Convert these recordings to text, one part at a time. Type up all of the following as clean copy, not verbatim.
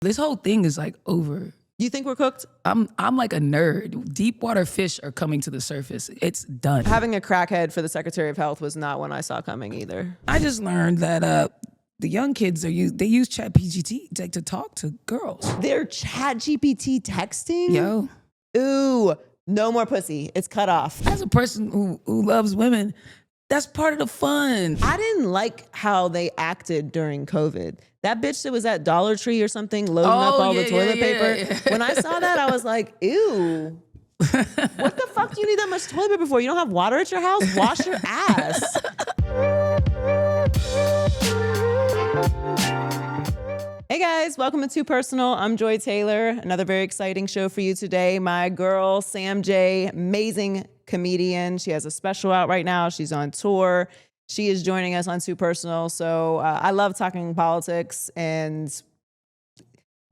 This whole thing is like over. You think we're cooked? I'm like a nerd. Deep water fish are coming to the surface. It's done. Having a crackhead for the Secretary of Health was not one I saw coming either. I just learned that the young kids they use ChatGPT to talk to girls. They're ChatGPT texting? Yo. Ooh, no more pussy. It's cut off. As a person who loves women, that's part of the fun. I didn't like how they acted during COVID. That bitch that was at Dollar Tree or something loading up all the toilet paper. When I saw that, I was like, ew. What the fuck do you need that much toilet paper for? You don't have water at your house? Wash your ass. Hey guys, welcome to Too Personal. I'm Joy Taylor. Another very exciting show for you today. My girl, Sam J, amazing comedian. She has a special out right now. She's on tour. She is joining us on Too Personal. So I love talking politics and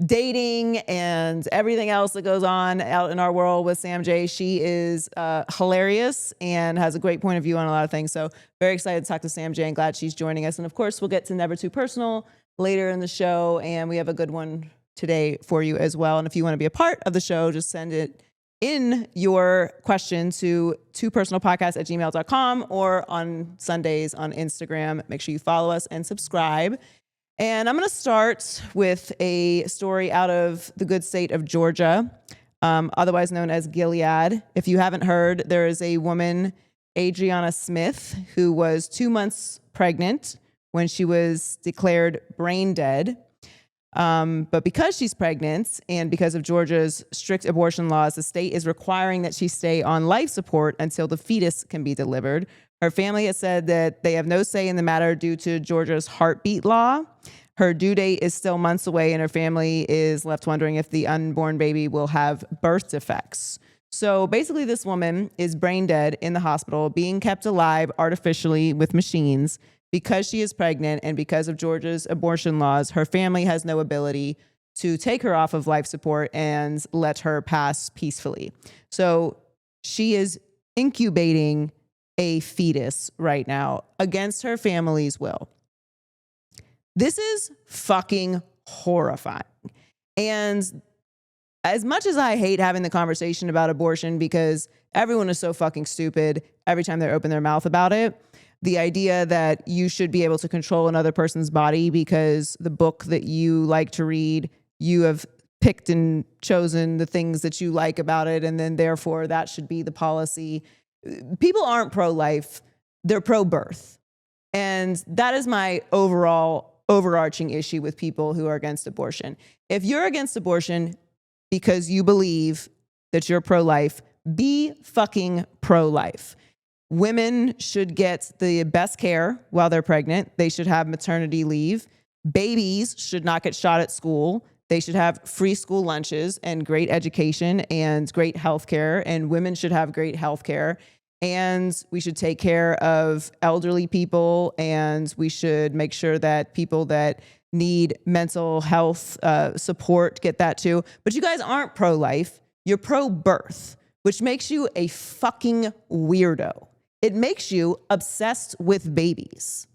dating and everything else that goes on out in our world with Sam J. She is hilarious and has a great point of view on a lot of things. So very excited to talk to Sam J and glad she's joining us. And of course, we'll get to Never Too Personal later in the show. And we have a good one today for you as well. And if you want to be a part of the show, just send it in your question to twopersonalpodcast@gmail.com or on Sundays on Instagram. Make sure you follow us and subscribe. And I'm going to start with a story out of the good state of Georgia, otherwise known as Gilead. If you haven't heard, there is a woman, Adriana Smith, who was 2 months pregnant when she was declared brain dead. But because she's pregnant and because of Georgia's strict abortion laws, the state is requiring that she stay on life support until the fetus can be delivered. Her family has said that they have no say in the matter due to Georgia's heartbeat law. Her due date is still months away, and her family is left wondering if the unborn baby will have birth defects. So basically, this woman is brain dead in the hospital, being kept alive artificially with machines. Because she is pregnant and because of Georgia's abortion laws, her family has no ability to take her off of life support and let her pass peacefully. So she is incubating a fetus right now against her family's will. This is fucking horrifying. And as much as I hate having the conversation about abortion because everyone is so fucking stupid every time they open their mouth about it, the idea that you should be able to control another person's body because the book that you like to read, you have picked and chosen the things that you like about it, and then therefore that should be the policy. People aren't pro-life, they're pro-birth. And that is my overarching issue with people who are against abortion. If you're against abortion because you believe that you're pro-life, be fucking pro-life. Women should get the best care while they're pregnant. They should have maternity leave. Babies should not get shot at school. They should have free school lunches and great education and great health care. And women should have great health care. And we should take care of elderly people. And we should make sure that people that need mental health support get that too. But you guys aren't pro-life. You're pro-birth, which makes you a fucking weirdo. It makes you obsessed with babies.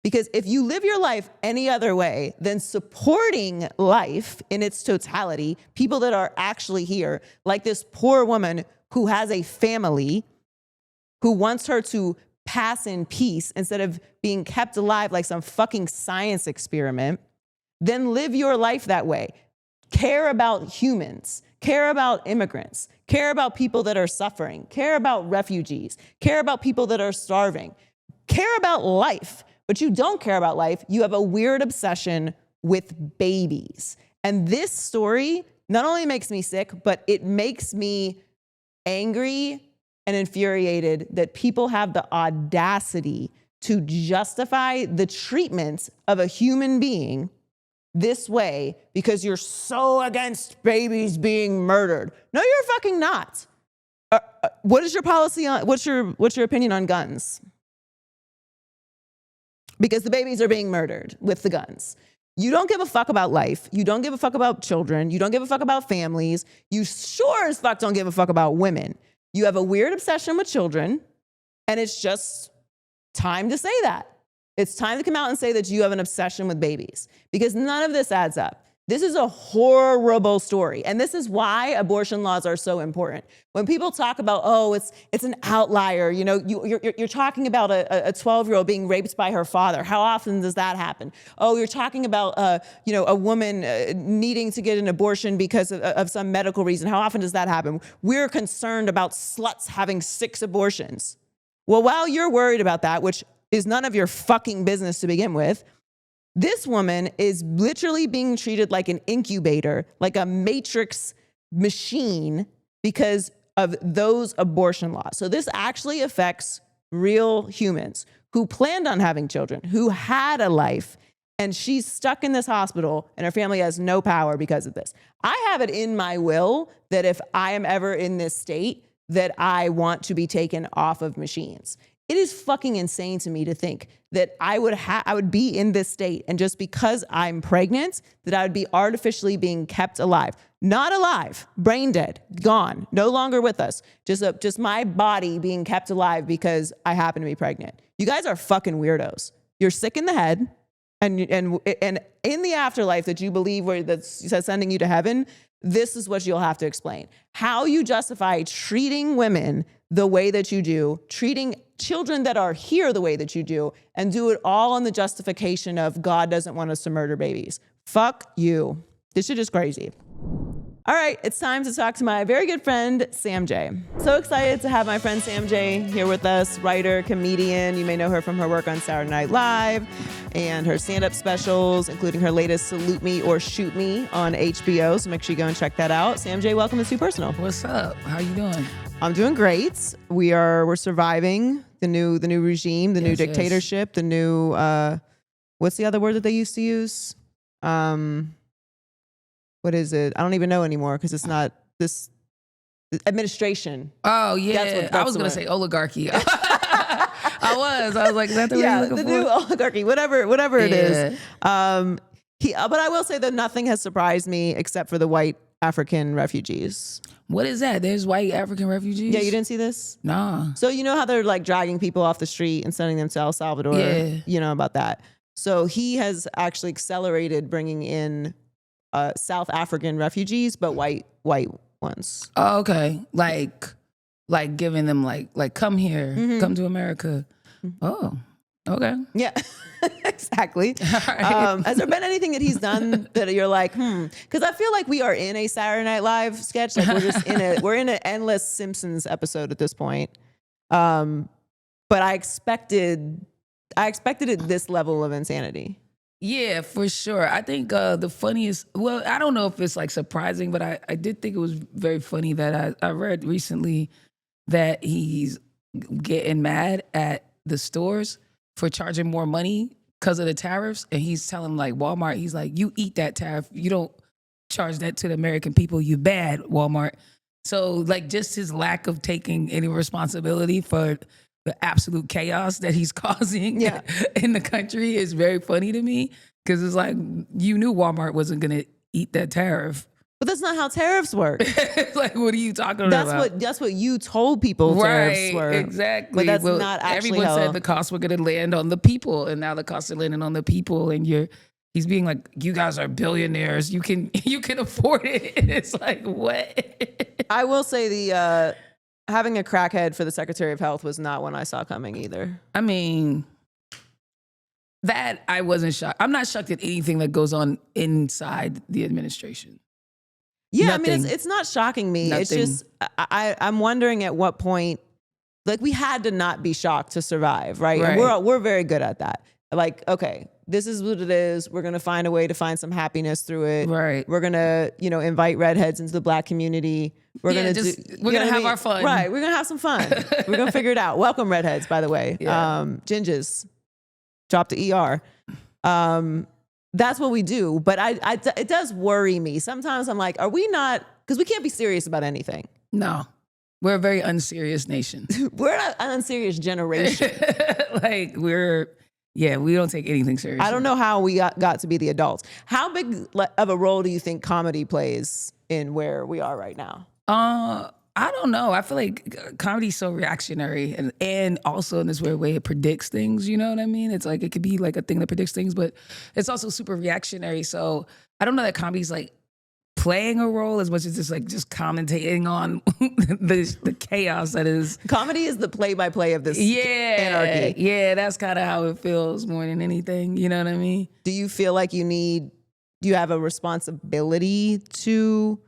Because if you live your life any other way than supporting life in its totality, people that are actually here, like this poor woman who has a family who wants her to pass in peace instead of being kept alive like some fucking science experiment, then live your life that way. Care about humans. Care about immigrants, care about people that are suffering, care about refugees, care about people that are starving, care about life, but you don't care about life. You have a weird obsession with babies. And this story not only makes me sick, but it makes me angry and infuriated that people have the audacity to justify the treatment of a human being this way because you're so against babies being murdered. No, you're fucking not. What is your policy on, what's your opinion on guns? Because the babies are being murdered with the guns. You don't give a fuck about life. You don't give a fuck about children. You don't give a fuck about families. You sure as fuck don't give a fuck about women. You have a weird obsession with children, and it's just time to say that. It's time to come out and say that you have an obsession with babies because none of this adds up. This is a horrible story. And this is why abortion laws are so important. When people talk about, oh, it's an outlier, you know, you're talking about a 12-year-old being raped by her father. How often does that happen? Oh, you're talking about, you know, a woman needing to get an abortion because of some medical reason. How often does that happen? We're concerned about sluts having 6 abortions. Well, while you're worried about that, which is none of your fucking business to begin with, this woman is literally being treated like an incubator, like a matrix machine because of those abortion laws. So this actually affects real humans who planned on having children, who had a life, and she's stuck in this hospital and her family has no power because of this. I have it in my will that if I am ever in this state, that I want to be taken off of machines. It is fucking insane to me to think that I would be in this state, and just because I'm pregnant, that I would be artificially being kept alive. Not alive, brain dead, gone, no longer with us. Just my body being kept alive because I happen to be pregnant. You guys are fucking weirdos. You're sick in the head, and in the afterlife that you believe that's sending you to heaven, this is what you'll have to explain. How you justify treating women the way that you do, treating children that are here the way that you do, and do it all on the justification of God doesn't want us to murder babies. Fuck you. This shit is crazy. All right, it's time to talk to my very good friend, Sam J. So excited to have my friend Sam J here with us, writer, comedian. You may know her from her work on Saturday Night Live and her stand-up specials, including her latest Salute Me or Shoot Me on HBO. So make sure you go and check that out. Sam J, welcome to Too Personal. What's up? How you doing? I'm doing great. We're surviving the new regime, the new dictatorship, the new what's the other word that they used to use? What is it? I don't even know anymore because it's not this administration. Oh yeah, I was gonna say oligarchy. I was like, is that the word you're looking for? New oligarchy, whatever it is. But I will say that nothing has surprised me except for the white African refugees. What is that? There's white African refugees? Yeah, you didn't see this? Nah. So you know how they're like dragging people off the street and sending them to El Salvador? Yeah. You know about that. So he has actually accelerated bringing in South African refugees, but white ones. Oh, okay. Like giving them like come here, come to America. Oh, okay. Yeah, exactly. Right. Has there been anything that he's done that you're like, Because I feel like we are in a Saturday Night Live sketch. Like we're in an endless Simpsons episode at this point. But I expected it this level of insanity. Yeah, for sure. I think the funniest, well, I don't know if it's like surprising, but I did think it was very funny that I read recently that he's getting mad at the stores for charging more money because of the tariffs. And he's telling like Walmart, he's like, you eat that tariff. You don't charge that to the American people. You bad, Walmart. So like just his lack of taking any responsibility for the absolute chaos that he's causing in the country is very funny to me because it's like you knew Walmart wasn't going to eat that tariff. But that's not how tariffs work. Like, what are you talking about? That's what you told people tariffs were. Exactly. But that's not actually everyone said the costs were going to land on the people, and now the costs are landing on the people, and he's being like, you guys are billionaires. You can afford it. And it's like, what? I will say the having a crackhead for the Secretary of Health was not one I saw coming either. I mean, that I wasn't shocked. I'm not shocked at anything that goes on inside the administration. Yeah, Nothing. I mean, it's not shocking me. Nothing. It's just, I'm wondering at what point, like we had to not be shocked to survive, right? And we're very good at that. Like, okay, this is what it is. We're going to find a way to find some happiness through it. Right. We're going to, invite redheads into the Black community. We're going to have our fun. Right. We're going to have some fun. We're going to figure it out. Welcome redheads, by the way. Yeah. Gingers, drop the ER. That's what we do. But it does worry me. Sometimes I'm like, are we not, because we can't be serious about anything. No. We're a very unserious nation. We're an unserious generation. Like we don't take anything seriously. I don't know how we got to be the adults. How big of a role do you think comedy plays in where we are right now? I don't know. I feel like comedy's so reactionary and also in this weird way it predicts things, you know what I mean? It's like it could be like a thing that predicts things, but it's also super reactionary. So I don't know that comedy's like playing a role as much as just commentating on the chaos that is. Comedy is the play-by-play of this anarchy. Yeah, that's kind of how it feels more than anything. You know what I mean? Do you feel like do you have a responsibility to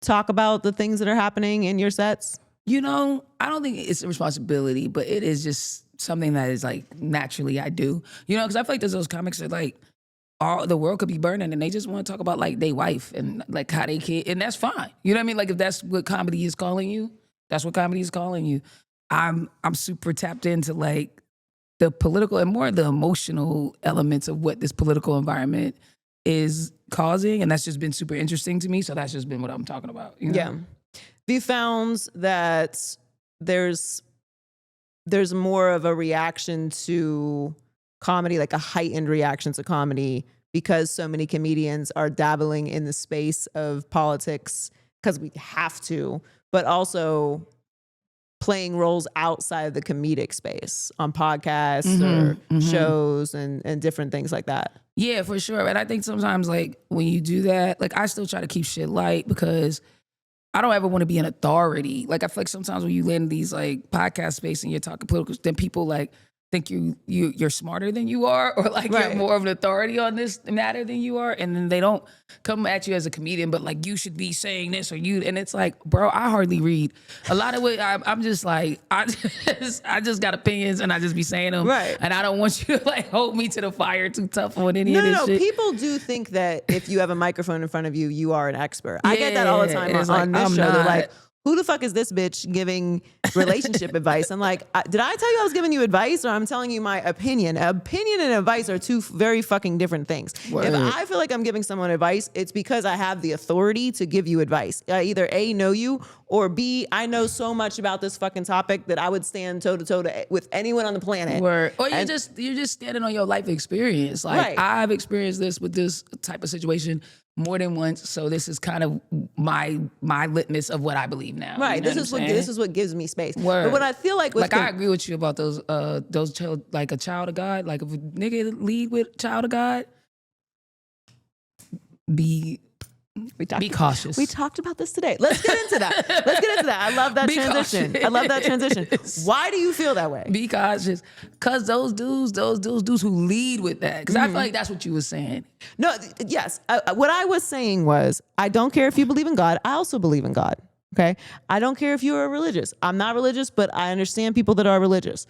talk about the things that are happening in your sets? I don't think it's a responsibility, but it is just something that is like naturally I do. Because I feel like there's those comics that like all the world could be burning and they just want to talk about like their wife and like how they kid, and that's fine. You know what I mean? Like if that's what comedy is calling you, that's what comedy is calling you. I'm super tapped into like the political and more the emotional elements of what this political environment is causing, and that's just been super interesting to me. So that's just been what I'm talking about. Yeah. Have you found that there's more of a reaction to comedy, like a heightened reaction to comedy, because so many comedians are dabbling in the space of politics because we have to, but also playing roles outside of the comedic space on podcasts or shows and different things like that? Yeah, for sure. And I think sometimes like when you do that, like I still try to keep shit light because I don't ever want to be an authority. Like I feel like sometimes when you land in these like podcast space and you're talking political, then people like think you're smarter than you are, or like you're more of an authority on this matter than you are, and then they don't come at you as a comedian, but like you should be saying this or you, and it's like, bro, I hardly read. A lot of what I'm just like, I just got opinions and I just be saying them, and I don't want you to like hold me to the fire too tough on any of this shit. People do think that if you have a microphone in front of you, you are an expert. I get that all the time on this show. They're like, who the fuck is this bitch giving relationship advice? I'm like, did I tell you I was giving you advice, or I'm telling you my opinion? Opinion and advice are two very fucking different things. Word. If I feel like I'm giving someone advice, it's because I have the authority to give you advice. I either A, know you, or B, I know so much about this fucking topic that I would stand toe to toe with anyone on the planet. Word. Or you're just standing on your life experience. Like I've experienced this with this type of situation more than once, so this is kind of my litmus of what I believe now. Right. You know this is what gives me space. Word. But what I feel like I agree with you about those child, like a child of God. Like if a nigga lead with child of God, be cautious. We talked about this today. Let's get into that. I love that transition. Why do you feel that way? Be cautious. Because those dudes who lead with that. Because I feel like that's what you were saying. No, yes. What I was saying was, I don't care if you believe in God. I also believe in God. Okay? I don't care if you are religious. I'm not religious, but I understand people that are religious.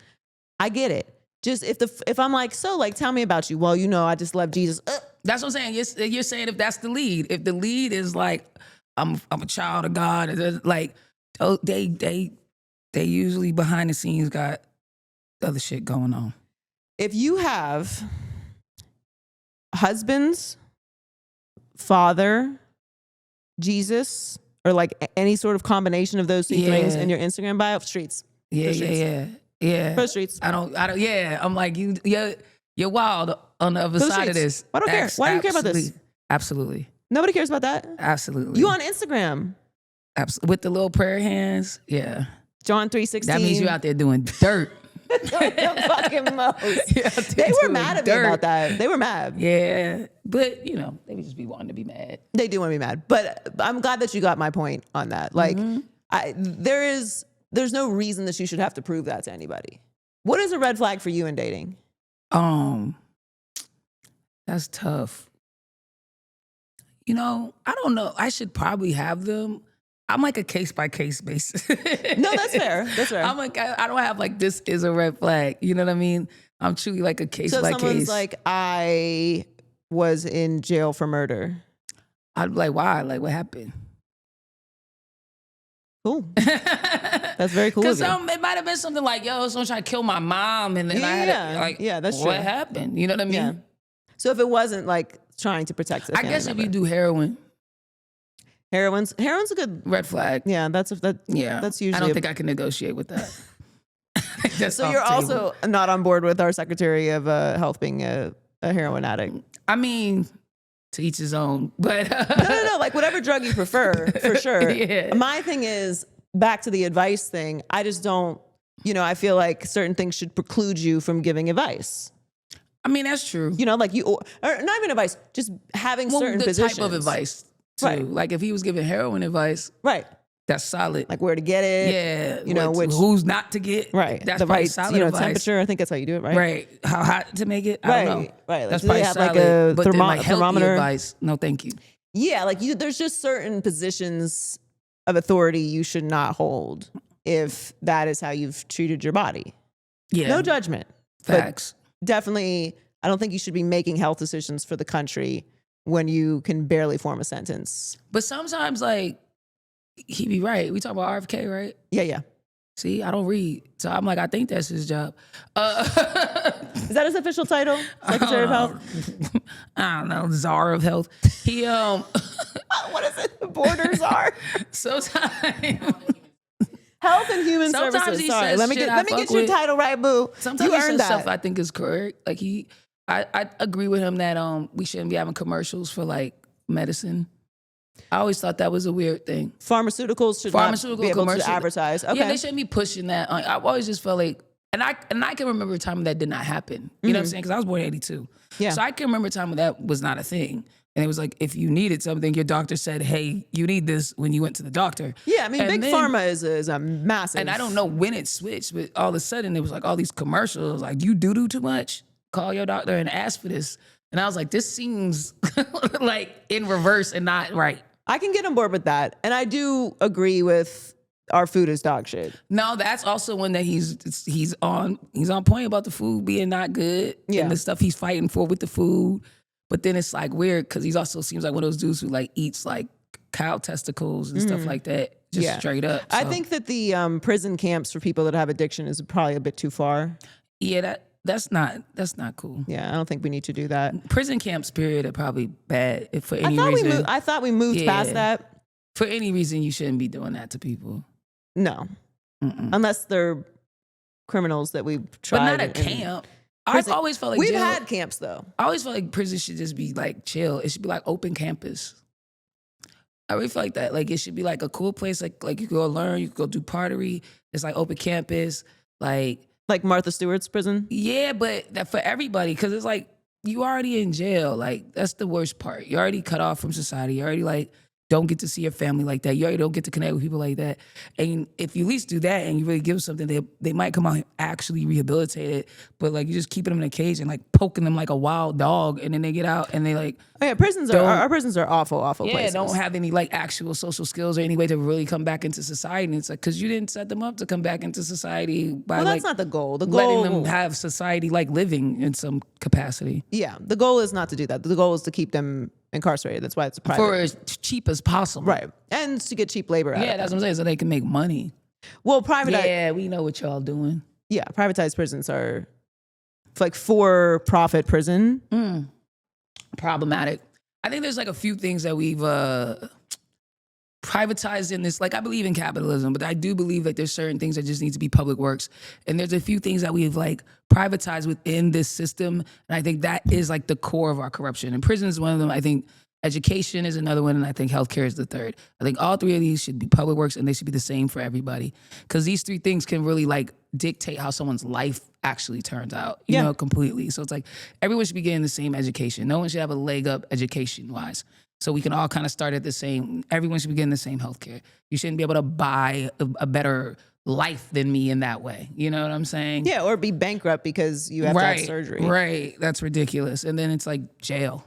I get it. Just if I'm like, so like, tell me about you. Well, I just love Jesus. That's what I'm saying. You're saying if that's the lead. If the lead is like, I'm a child of God, like they usually behind the scenes got other shit going on. If you have husbands, father, Jesus, or like any sort of combination of those two things in your Instagram bio, streets. Yeah. For streets. I don't. Yeah. I'm like you're wild on the other side of this. I don't care. Why do you care about this? Absolutely. Nobody cares about that. Absolutely. You on Instagram? With the little prayer hands. Yeah. John 3:16. That means you out there doing dirt. The fucking most. They were mad at me about that. They were mad. Yeah. But, they would just be wanting to be mad. They do want to be mad. But I'm glad that you got my point on that. Like, there's no reason that you should have to prove that to anybody. What is a red flag for you in dating? That's tough. I don't know. I should probably have them. I'm like a case by case basis. No, that's fair. That's fair. I'm like, I don't have like, this is a red flag. You know what I mean? I'm truly like a case by case. So someone's like, I was in jail for murder. I'd be like, why? Like, what happened? Cool. That's very cool. Because it might have been something like, someone tried to kill my mom, and then I had that's true. What happened? You know what I mean? Yeah. So if it wasn't like trying to protect the family I guess member. if you do heroin's a good red flag. Yeah, that's usually. I don't think I can negotiate with that. So you're also not on board with our Secretary of Health being a heroin addict. I mean, to each his own, but no, like whatever drug you prefer, for sure. Yeah. My thing is, back to the advice thing, I just don't, I feel like certain things should preclude you from giving advice. I mean, that's true. You know, like or not even advice, just having certain the positions. type of advice too. Right. Like if he was giving heroin advice, Right. that's solid. Like where to get it. Yeah. You know, who's not to get. Right. That's the probably right, solid you know, advice. temperature. I think that's how you do it, right? Right. How hot to make it? I don't know. Right. Like, That's do they probably have solid. like a but then like healthy thermometer? advice, no thank you. Yeah, like there's just certain positions of authority you should not hold if that is how you've treated your body. Yeah. No judgment. Facts. But definitely, I don't think you should be making health decisions for the country when you can barely form a sentence. But sometimes like he be right. We talk about RFK, right? Yeah. See, I don't read. So I'm like, I think that's his job. Is that his official title? Secretary of Health? I don't know, czar of health. He What is it? The borders are sometimes Health and Human Sometimes Services. he Sorry, says let me shit get I let me fuck get your with. title right, boo. Sometimes you he earned says that. stuff I think is correct. Like I agree with him that we shouldn't be having commercials for like medicine. I always thought that was a weird thing. Pharmaceuticals should not be able to advertise. Okay. Yeah, they shouldn't be pushing that. I've always just felt like, and I can remember a time when that did not happen. You know what I'm saying? Because I was born in '82. Yeah. So I can remember a time when that was not a thing. And it was like, if you needed something, your doctor said, hey, you need this when you went to the doctor. Yeah, I mean, And big then- pharma is a massive. And I don't know when it switched, but all of a sudden it was like all these commercials, like you do too much, call your doctor and ask for this. And I was like, this seems like in reverse and not right. I can get on board with that. And I do agree with our food is dog shit. No, that's also one that he's on point about the food being not good Yeah. and the stuff he's fighting for with the food. But then it's like weird because he also seems like one of those dudes who like eats like cow testicles and stuff like that, just straight up. I So, think that the prison camps for people that have addiction is probably a bit too far. yeah, that's not cool. Yeah, I don't think we need to do that. Prison camps, period, are probably bad for any reason. I thought we moved past that. For any reason, you shouldn't be doing that to people. No, unless they're criminals that we've But tried. not a camp. I've always felt like we've jail, had camps though. I always felt like prison should just be like chill. It should be like open campus. I really feel like that. Like it should be like a cool place. Like you can go learn, you can go do pottery. It's like open campus. Like Martha Stewart's prison. yeah, but that for everybody because it's like you already in jail. Like that's the worst part. You're already cut off from society. You already like don't get to see your family like that. You already don't get to connect with people like that. And if you at least do that and you really give them something, they might come out actually rehabilitated. But like you just keeping them in a cage and like poking them like a wild dog, and then they get out and they like Oh yeah, our prisons are awful places. don't have any like actual social skills or any way to really come back into society. And it's like because you didn't set them up to come back into society by Well, that's like not the goal. The letting goal, them have society like living in some capacity yeah, the goal is not to do that. The goal is to keep them incarcerated. That's why it's private. for as cheap as possible. Right. And to get cheap labor out Yeah, of that's them. what I'm saying. So they can make money. Well, privatized Yeah, we know what y'all doing. privatized prisons are like for-profit prison. Problematic. I think there's like a few things that we've privatized in this. Like I believe in capitalism, but I do believe that there's certain things that just need to be public works. And there's a few things that we've like privatized within this system. And I think that is like the core of our corruption. And prison is one of them. I think education is another one. And I think healthcare is the third. I think all three of these should be public works and they should be the same for everybody. Because these three things can really like dictate how someone's life actually turns out, you know, completely. So it's like everyone should be getting the same education. No one should have a leg up education-wise. So we can all kind of start at the same, everyone should be getting the same healthcare. You shouldn't be able to buy a better life than me in that way. You know what I'm saying? Yeah, or be bankrupt because you have to have surgery. Right. That's ridiculous. And then it's like jail.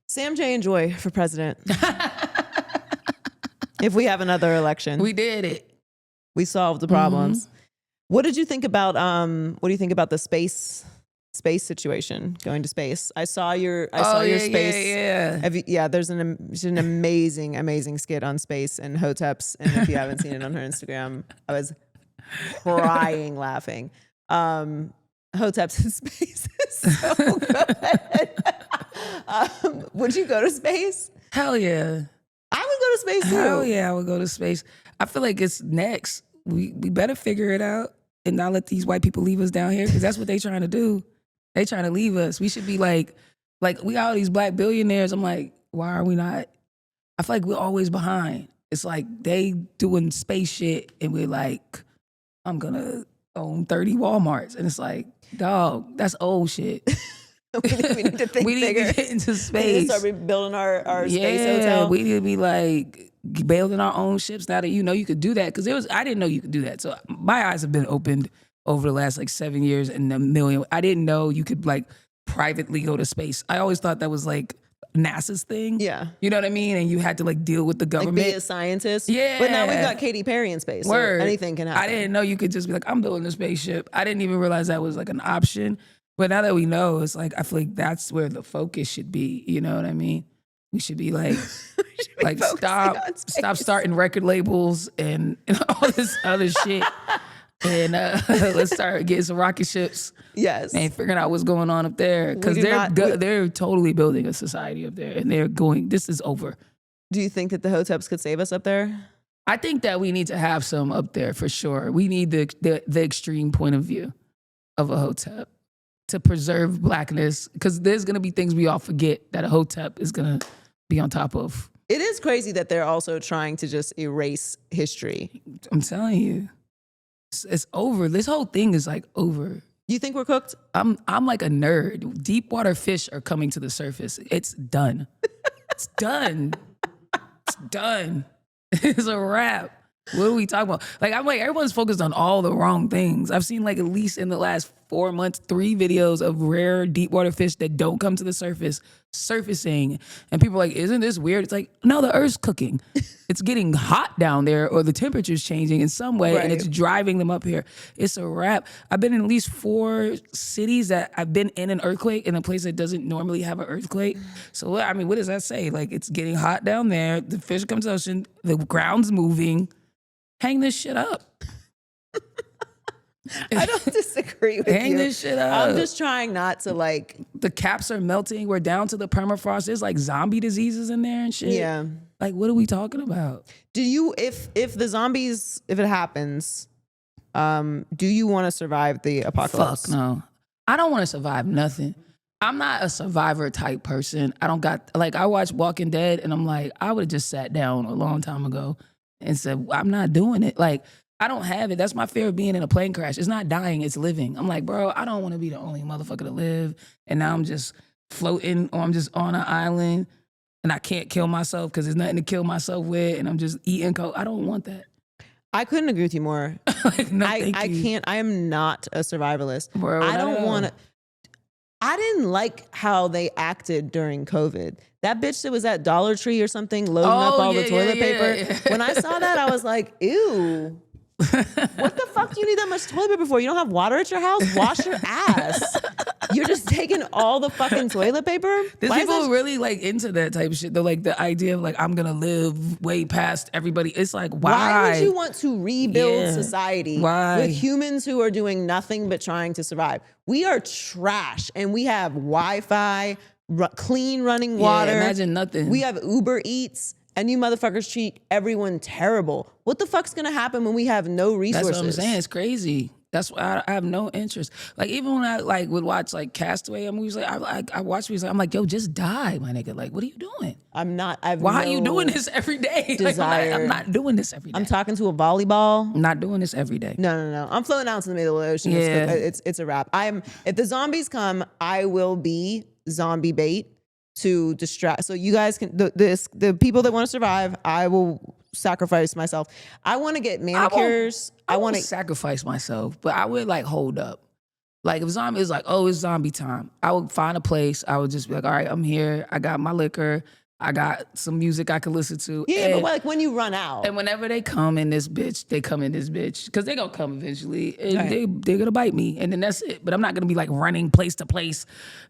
Sam J. and Joy for president. If we have another election. We did it. We solved the problems. What did you think about what do you think about the space situation, going to space? I saw your space. Yeah. There's an amazing skit on space and Hotep's, and if you haven't seen it on her Instagram, I was crying laughing. Hotep's in space is so good. Would you go to space? Hell yeah. I would go to space too. Hell yeah, I would go to space. I feel like it's next. We better figure it out and not let these white people leave us down here because that's what they trying to do. They trying to leave us. We should be like we got all these black billionaires. I'm like, why are we not? I feel like we're always behind. It's like they doing space shit and we're like, I'm gonna own 30 Walmarts. And it's like, Dog, that's old shit. we need to think We need bigger. to get into We need to space. start building our space Yeah, hotel. we need to be like building our own ships now that you could do that. Because I didn't know you could do that. So my eyes have been opened over the last like 7 years and a million. I didn't know you could like privately go to space. I always thought that was like NASA's thing. Yeah. You know what I mean? And you had to like deal with the Like government. be a scientist. Yeah. But now we've got Katy Perry in space. Word. So anything can happen. I didn't know you could just be like, I'm building a spaceship. I didn't even realize that was like an option. But now that we know, it's like, I feel like that's where the focus should be. You know what I mean? We should be like, stop starting record labels and all this other shit. And let's start getting some rocket ships. Yes. And figuring out what's going on up there. Because they're totally building a society up there. And this is over. Do you think that the hoteps could save us up there? I think that we need to have some up there for sure. We need the extreme point of view of a hotep to preserve blackness. Because there's going to be things we all forget that a hotep is going to be on top of. It is crazy that they're also trying to just erase history. I'm telling you. It's over. This whole thing is like over. You think we're cooked? I'm like a nerd. Deep water fish are coming to the surface. It's done. It's done. It's done. It's a wrap. What are we talking about? Like, I'm like, everyone's focused on all the wrong things. I've seen like at least in the last 4 months, 3 videos of rare deep water fish that don't come to the surface surfacing. And people are like, isn't this weird? It's like, no, the earth's cooking. It's getting hot down there or the temperature's changing in some way and it's driving them up here. It's a wrap. I've been in at least 4 cities that I've been in an earthquake in a place that doesn't normally have an earthquake. So, I mean, what does that say? Like, it's getting hot down there. The fish come to the ocean. The ground's moving. Hang this shit up. I don't disagree with you. Hang this shit up. I'm just trying not to like. The caps are melting. We're down to the permafrost. There's like zombie diseases in there and shit. Yeah. Like, what are we talking about? Do you, if the zombies, if it happens, do you want to survive the apocalypse? Fuck no. I don't want to survive nothing. I'm not a survivor type person. I don't got, like, I watch Walking Dead and I'm like, I would have just sat down a long time ago and said, I'm not doing it. Like, I don't have it. That's my fear of being in a plane crash. It's not dying, it's living. I'm like, bro, I don't want to be the only motherfucker to live. And now I'm just floating or I'm just on an island and I can't kill myself because there's nothing to kill myself with and I'm just eating coke. I don't want that. I couldn't agree with you more. Like, no, I can't. I am not a survivalist. Bro, I don't want to. I didn't like how they acted during COVID. That bitch that was at Dollar Tree or something loading up all the toilet paper. When I saw that, I was like, ew. What the fuck do you need that much toilet paper for? You don't have water at your house? Wash your ass. You're just taking all the fucking toilet paper? There's people really like into that type of shit. They're like the idea of like, I'm gonna live way past everybody. It's like, why would you want to rebuild society with humans who are doing nothing but trying to survive? We are trash and we have Wi-Fi, clean running water. Imagine nothing. We have Uber Eats. And you motherfuckers treat everyone terrible. What the fuck's gonna happen when we have no resources? That's what I'm saying. It's crazy. That's why I have no interest. Like, even when I like would watch like Castaway movies, like I watch movies, I'm like, yo, just die, my nigga. Like, what are you doing? I'm not. Why are you doing this every day? Like, I'm not doing this every day. I'm talking to a volleyball. I'm not doing this every day. No. I'm floating out into the middle of the ocean. Yeah. It's a wrap. If the zombies come, I will be zombie bait to distract. So you guys can, the people that want to survive, I will sacrifice myself. I want to get manicures. I want to sacrifice myself, but I would like hold up. Like if zombie is like, oh, it's zombie time. I would find a place. I would just be like, all right, I'm here. I got my liquor. I got some music I can listen to. Yeah, but like when you run out. And whenever they come in this bitch, they come in this bitch. Because they're going to come eventually. And they're going to bite me. And then that's it. But I'm not going to be like running place to place,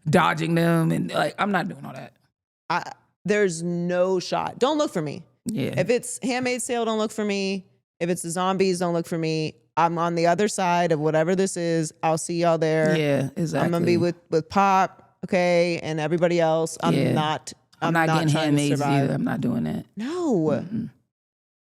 dodging them. And like, I'm not doing all that. There's no shot. Don't look for me. Yeah. If it's Handmaid's Tale, don't look for me. If it's the zombies, don't look for me. I'm on the other side of whatever this is. I'll see y'all there. Yeah, exactly. I'm going to be with Pop, okay, and everybody else. I'm not getting Handmaids either. I'm not doing that. No.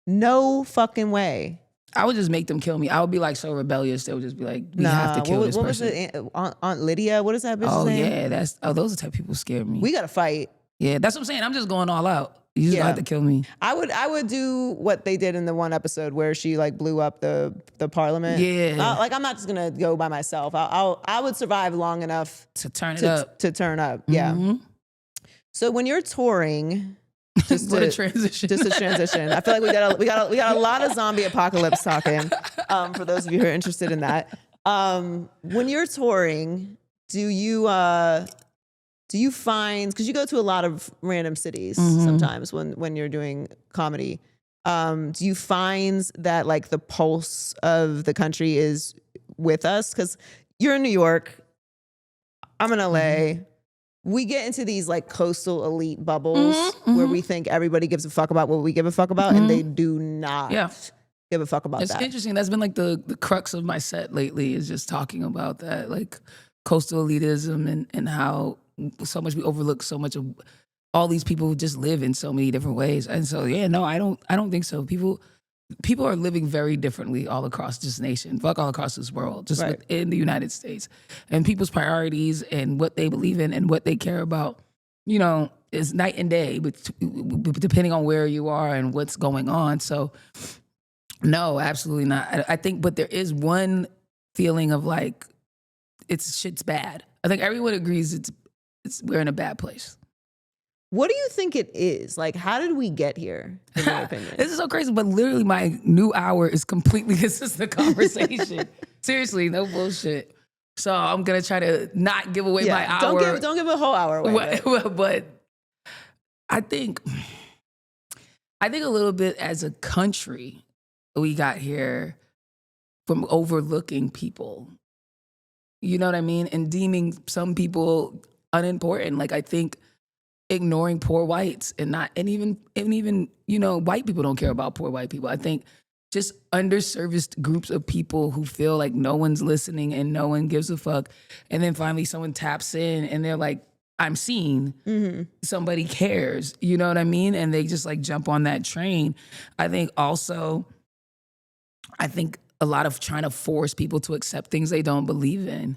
No fucking way. I would just make them kill me. I would be like so rebellious. They would just be like, we have to kill this person. What was it? Aunt Lydia? What is that bitch's name? Yeah. Those are the type of people scare me. We got to fight. Yeah, that's what I'm saying. I'm just going all out. You just gonna have to kill me. I would do what they did in the one episode where she like blew up the parliament. Yeah. Like I'm not just gonna go by myself. I would survive long enough To turn it up. to turn up. Yeah. So when you're touring, What a transition. Just a transition. I feel like we got a lot of zombie apocalypse talking. For those of you who are interested in that, when you're touring, do you find, because you go to a lot of random cities sometimes when you're doing comedy, do you find that like the pulse of the country is with us? Because you're in New York, I'm in LA. We get into these like coastal elite bubbles where we think everybody gives a fuck about what we give a fuck about, and they do not give a fuck about that. It's interesting. That's been like the crux of my set lately, is just talking about that, like coastal elitism and how so much we overlook so much of all these people who just live in so many different ways. And so, yeah, no, I don't think so. People are living very differently all across this nation, all across this world, just within the United States. And people's priorities and what they believe in and what they care about, is night and day, but depending on where you are and what's going on. So, no, absolutely not. I think, but there is one feeling of like, shit's bad. I think everyone agrees we're in a bad place. What do you think it is? Like, how did we get here, in your opinion? This is so crazy, but literally my new hour is completely, this is the conversation. Seriously, no bullshit. So I'm going to try to not give away my hour. Don't give a whole hour away. But I think a little bit as a country, we got here from overlooking people. You know what I mean? And deeming some people unimportant. Like, I think ignoring poor whites and even white people don't care about poor white people. I think just underserviced groups of people who feel like no one's listening and no one gives a fuck. And then finally someone taps in and they're like, I'm seen. Somebody cares. You know what I mean? And they just like jump on that train. I think a lot of trying to force people to accept things they don't believe in.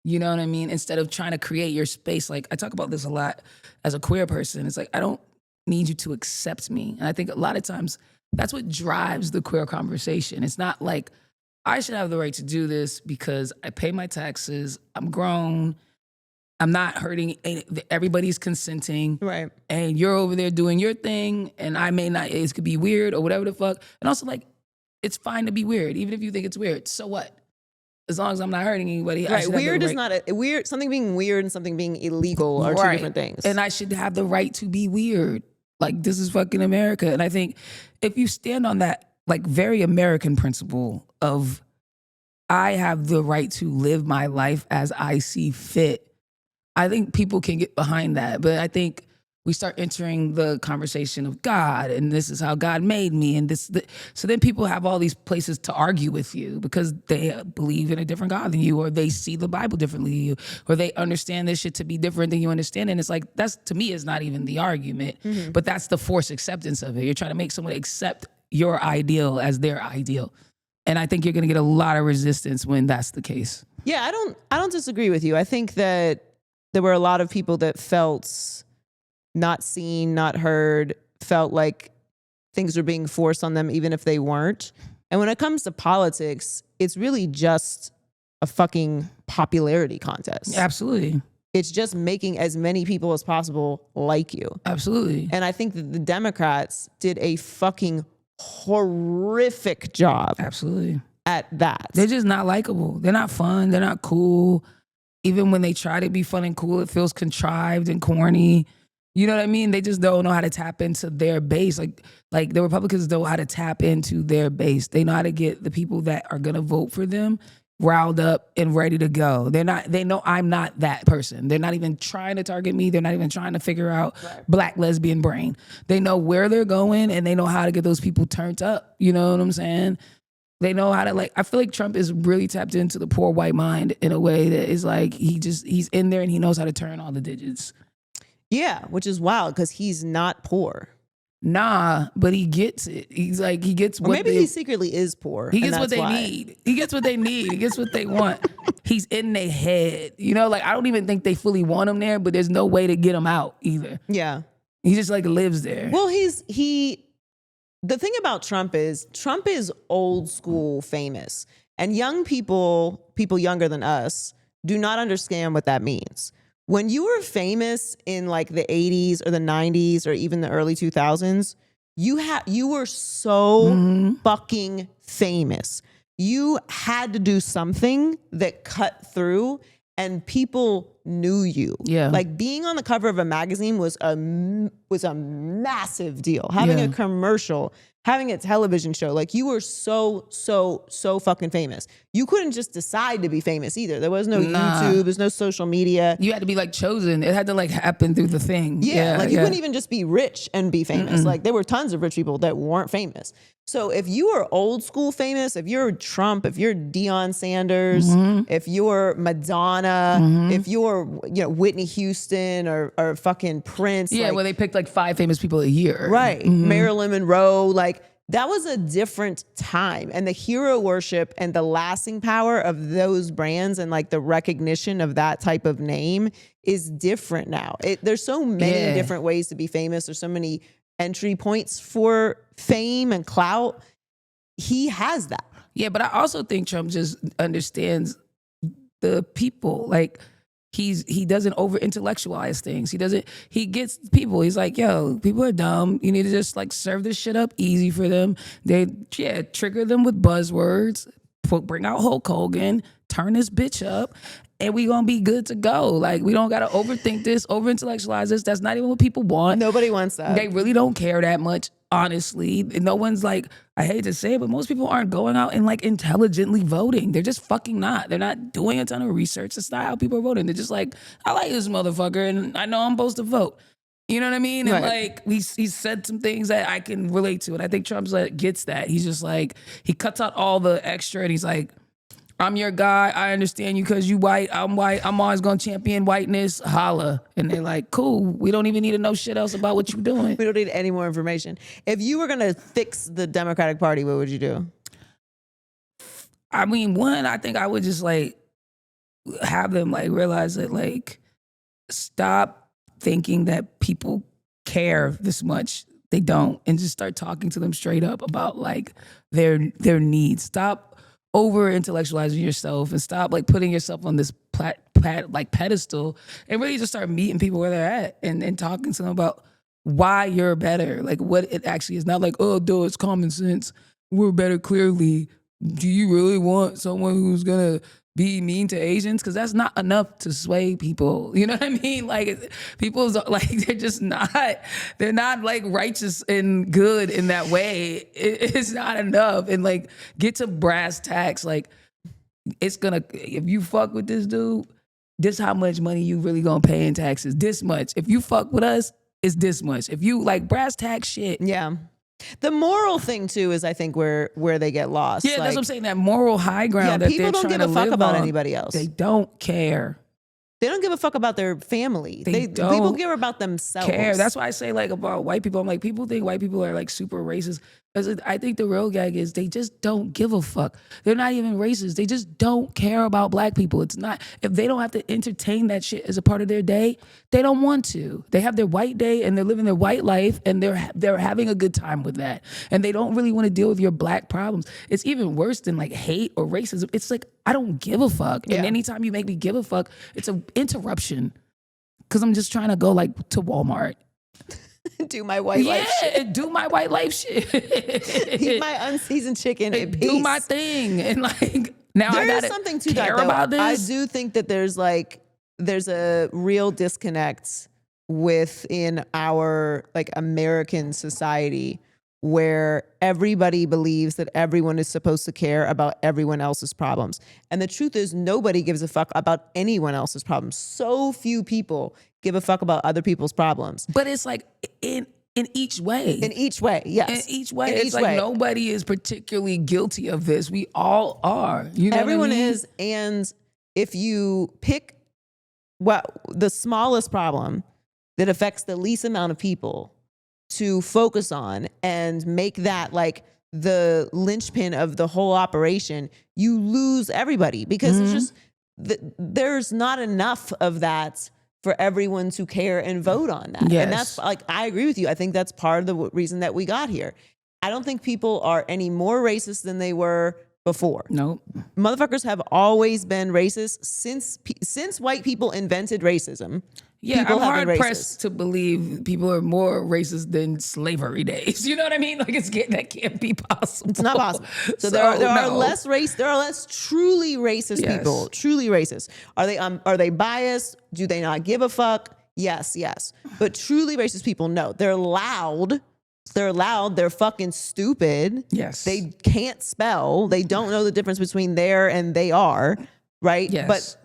You know what I mean? Instead of trying to create your space. Like, I talk about this a lot as a queer person. It's like, I don't need you to accept me. And I think a lot of times that's what drives the queer conversation. It's not like, I should have the right to do this because I pay my taxes, I'm grown, I'm not hurting, everybody's consenting. Right. And you're over there doing your thing, and I may not, it could be weird or whatever the fuck. And also, like, it's fine to be weird, even if you think it's weird. So what? As long as I'm not hurting anybody. Right. Weird is not weird. Something being weird and something being illegal are two different things. And I should have the right to be weird. Like, this is fucking America. And I think if you stand on that, like, very American principle of I have the right to live my life as I see fit, I think people can get behind that. But I think we start entering the conversation of God, and this is how God made me, and so then people have all these places to argue with you because they believe in a different God than you, or they see the Bible differently than you, or they understand this shit to be different than you understand. And it's like, that's, to me, is not even the argument, but that's the forced acceptance of it. You're trying to make someone accept your ideal as their ideal. And I think you're going to get a lot of resistance when that's the case. Yeah, I don't disagree with you. I think that there were a lot of people that felt not seen, not heard, felt like things were being forced on them even if they weren't. And when it comes to politics, it's really just a fucking popularity contest. Absolutely. It's just making as many people as possible like you. Absolutely. And I think that the Democrats did a fucking horrific job. Absolutely. At that. They're just not likable. They're not fun. They're not cool. Even when they try to be fun and cool, it feels contrived and corny. You know what I mean? They just don't know how to tap into their base. Like the Republicans know how to tap into their base. They know how to get the people that are gonna vote for them riled up and ready to go. They know I'm not that person. They're not even trying to target me. They're not even trying to figure out black lesbian brain. They know where they're going, and they know how to get those people turned up. You know what I'm saying? They know how to, like, I feel like Trump is really tapped into the poor white mind in a way that is like, he's in there and he knows how to turn all the digits. Yeah, which is wild because he's not poor. Nah, but he gets it. He's like, he gets what maybe he secretly is poor. He gets what they need. He gets what they need. He gets what they want. He's in their head. You know, like, I don't even think they fully want him there, but there's no way to get him out either. Yeah. He just like lives there. Well, the thing about Trump is old school famous, and young people younger than us do not understand what that means. When you were famous in like the 80s or the 90s or even the early 2000s, you were so fucking famous. You had to do something that cut through and people knew you. Yeah. Like being on the cover of a magazine was a massive deal. Having a commercial, having a television show, like you were so fucking famous. You couldn't just decide to be famous either. There was no YouTube, there's no social media. You had to be like chosen. It had to like happen through the thing. Yeah, like you couldn't even just be rich and be famous. Like there were tons of rich people that weren't famous. So if you were old school famous, if you're Trump, if you're Deion Sanders, if you're Madonna, if you're Whitney Houston or fucking Prince. Yeah, where they picked like 5 famous people a year. Right. Marilyn Monroe, like that was a different time. And the hero worship and the lasting power of those brands and like the recognition of that type of name is different now. There's so many different ways to be famous. There's so many entry points for fame and clout. He has that. Yeah, but I also think Trump just understands the people. Like he doesn't over intellectualize things. He gets people. He's like, yo, people are dumb. You need to just like serve this shit up easy for them. Trigger them with buzzwords, bring out Hulk Hogan, turn this bitch up, and we gonna be good to go. Like we don't gotta overthink this, over intellectualize this. That's not even what people want. Nobody wants that. They really don't care that much, honestly. No one's like, I hate to say it, but most people aren't going out and like intelligently voting. They're just fucking not. They're not doing a ton of research. That's not how people are voting. They're just like, I like this motherfucker and I know I'm supposed to vote. You know what I mean? And like he said some things that I can relate to. And I think Trump's like gets that. He's just like, he cuts out all the extra and he's like, I'm your guy. I understand you because you white. I'm white. I'm always going to champion whiteness. Holla. And they're like, cool. We don't even need to know shit else about what you're doing. We don't need any more information. If you were going to fix the Democratic Party, what would you do? I mean, one, I think I would just like have them like realize that like stop thinking that people care this much. They don't. And just start talking to them straight up about like their needs. Stop over intellectualizing yourself and stop like putting yourself on this pedestal and really just start meeting people where they're at and talking to them about why you're better, like what it actually is. Not like, oh, dude, it's common sense. We're better clearly. Do you really want someone who's gonna be mean to Asians? Because that's not enough to sway people. You know what I mean? Like people's like they're not like righteous and good in that way. It's not enough. And like get to brass tacks. Like it's gonna, if you fuck with this dude, this how much money you really gonna pay in taxes. This much. If you fuck with us, it's this much. If you like brass tack shit. Yeah. The moral thing too is I think where they get lost. Yeah, that's what I'm saying. That moral high ground that they're trying to live on. People don't give a fuck about anybody else. They don't care. They don't give a fuck about their family. People care about themselves. That's why I say like about white people. I'm like, people think white people are like super racist. Because I think the real gag is they just don't give a fuck. They're not even racist. They just don't care about black people. It's not, if they don't have to entertain that shit as a part of their day, they don't want to. They have their white day and they're living their white life and they're having a good time with that. And they don't really want to deal with your black problems. It's even worse than like hate or racism. It's like, I don't give a fuck. And anytime you make me give a fuck, it's an interruption. Because I'm just trying to go like to Walmart. Do my white life shit. Yeah, do my white life shit. Eat my unseasoned chicken in peace. Do my thing. And like, now there I gotta is something to care that, about this. I do think that there's a real disconnect within our like American society where everybody believes that everyone is supposed to care about everyone else's problems. And the truth is nobody gives a fuck about anyone else's problems. So few people give a fuck about other people's problems. But it's like in each way. In each way, yes. In each way. It's like nobody is particularly guilty of this. We all are. You know Everyone what I mean? is. And if you pick the smallest problem that affects the least amount of people to focus on and make that like the linchpin of the whole operation, you lose everybody because it's just there's not enough of that for everyone to care and vote on that. Yes. And that's like, I agree with you. I think that's part of the reason that we got here. I don't think people are any more racist than they were before. Nope. Motherfuckers have always been racist since white people invented racism. Yeah, people I'm have been hard racist. pressed to believe people are more racist than slavery days. You know what I mean? Like that can't be possible. It's not possible. So there are no. less truly racist Yes. people. Truly racist. Are they biased? Do they not give a fuck? Yes. But truly racist people, no. They're loud. They're fucking stupid. Yes. They can't spell. They don't know the difference between there and they are, right? Yes. But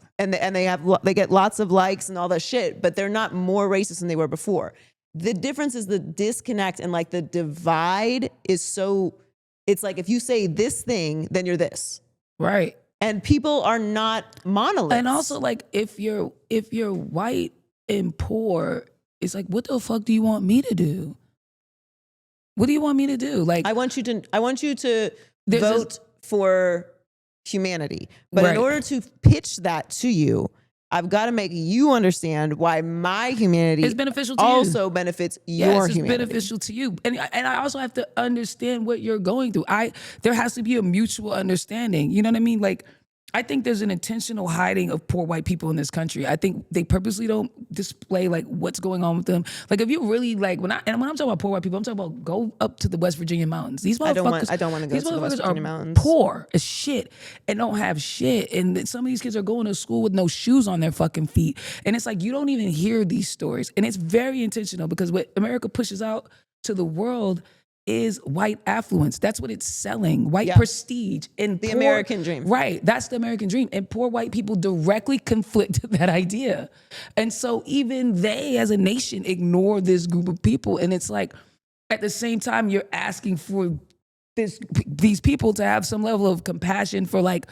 they get lots of likes and all that shit, but they're not more racist than they were before. The difference is the disconnect and like the divide is so, it's like if you say this thing, then you're this. Right. And people are not monoliths. And also like if you're white and poor, it's like, what the fuck do you want me to do? What do you want me to do? Like I want you to vote for humanity. But Right. in order to pitch that to you, I've got to make you understand why my humanity it's beneficial to you. also benefits your Yes, it's humanity. beneficial to you. And I also have to understand what you're going through. There has to be a mutual understanding. You know what I mean? Like, I think there's an intentional hiding of poor white people in this country. I think they purposely don't display like what's going on with them. Like if you really like when I'm talking about poor white people, I'm talking about go up to the West Virginia mountains. These motherfuckers I don't want to go these to the West motherfuckers Virginia are mountains. poor as shit and don't have shit. And some of these kids are going to school with no shoes on their fucking feet. And it's like you don't even hear these stories. And it's very intentional because what America pushes out to the world is white affluence. That's what it's selling. White prestige. And The American dream. Right. That's the American dream. And poor white people directly conflict with that idea. And so even they as a nation ignore this group of people. And it's like, at the same time, you're asking for these people to have some level of compassion for like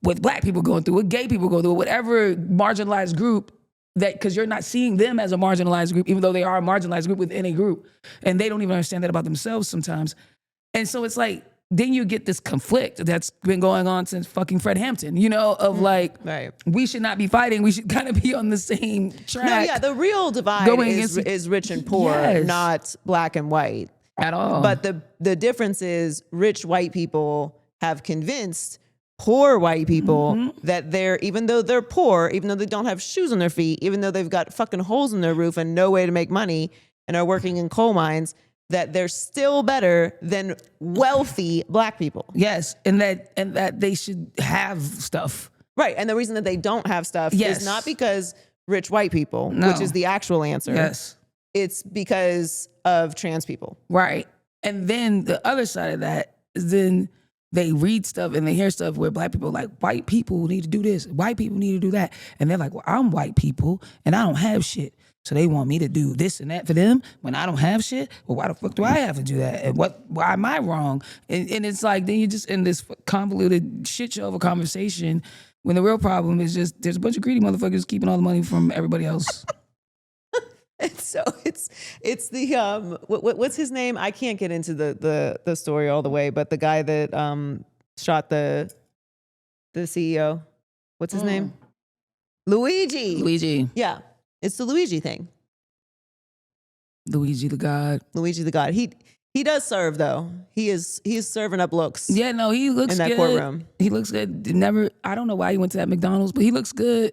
what black people going through, what gay people go through, whatever marginalized group that, because you're not seeing them as a marginalized group, even though they are a marginalized group within a group. And they don't even understand that about themselves sometimes. And so it's like, then you get this conflict that's been going on since fucking Fred Hampton, you know, of like, Right. we should not be fighting. We should kind of be on the same track. No, yeah, the real divide is rich and poor, Yes. not black and white. At all. But the difference is rich white people have convinced poor white people that even though they're poor, even though they don't have shoes on their feet, even though they've got fucking holes in their roof and no way to make money and are working in coal mines, that they're still better than wealthy black people. Yes, and that they should have stuff. Right. And the reason that they don't have stuff Yes. is not because rich white people, No. which is the actual answer. Yes. It's because of trans people. Right. And then the other side of that is then they read stuff and they hear stuff where black people are like, white people need to do this, white people need to do that. And they're like, well, I'm white people and I don't have shit. So they want me to do this and that for them when I don't have shit. Well, why the fuck do I have to do that? And why am I wrong? And it's like, then you're just in this convoluted shit show of a conversation when the real problem is just there's a bunch of greedy motherfuckers keeping all the money from everybody else. And so it's the what's his name? I can't get into the story all the way, but the guy that shot the CEO, what's his name? Luigi. Luigi. Yeah, it's the Luigi thing. Luigi the God. Luigi the God. He does serve though. He's serving up looks. Yeah, no, he looks in that good. courtroom. He looks good. I don't know why he went to that McDonald's, but he looks good.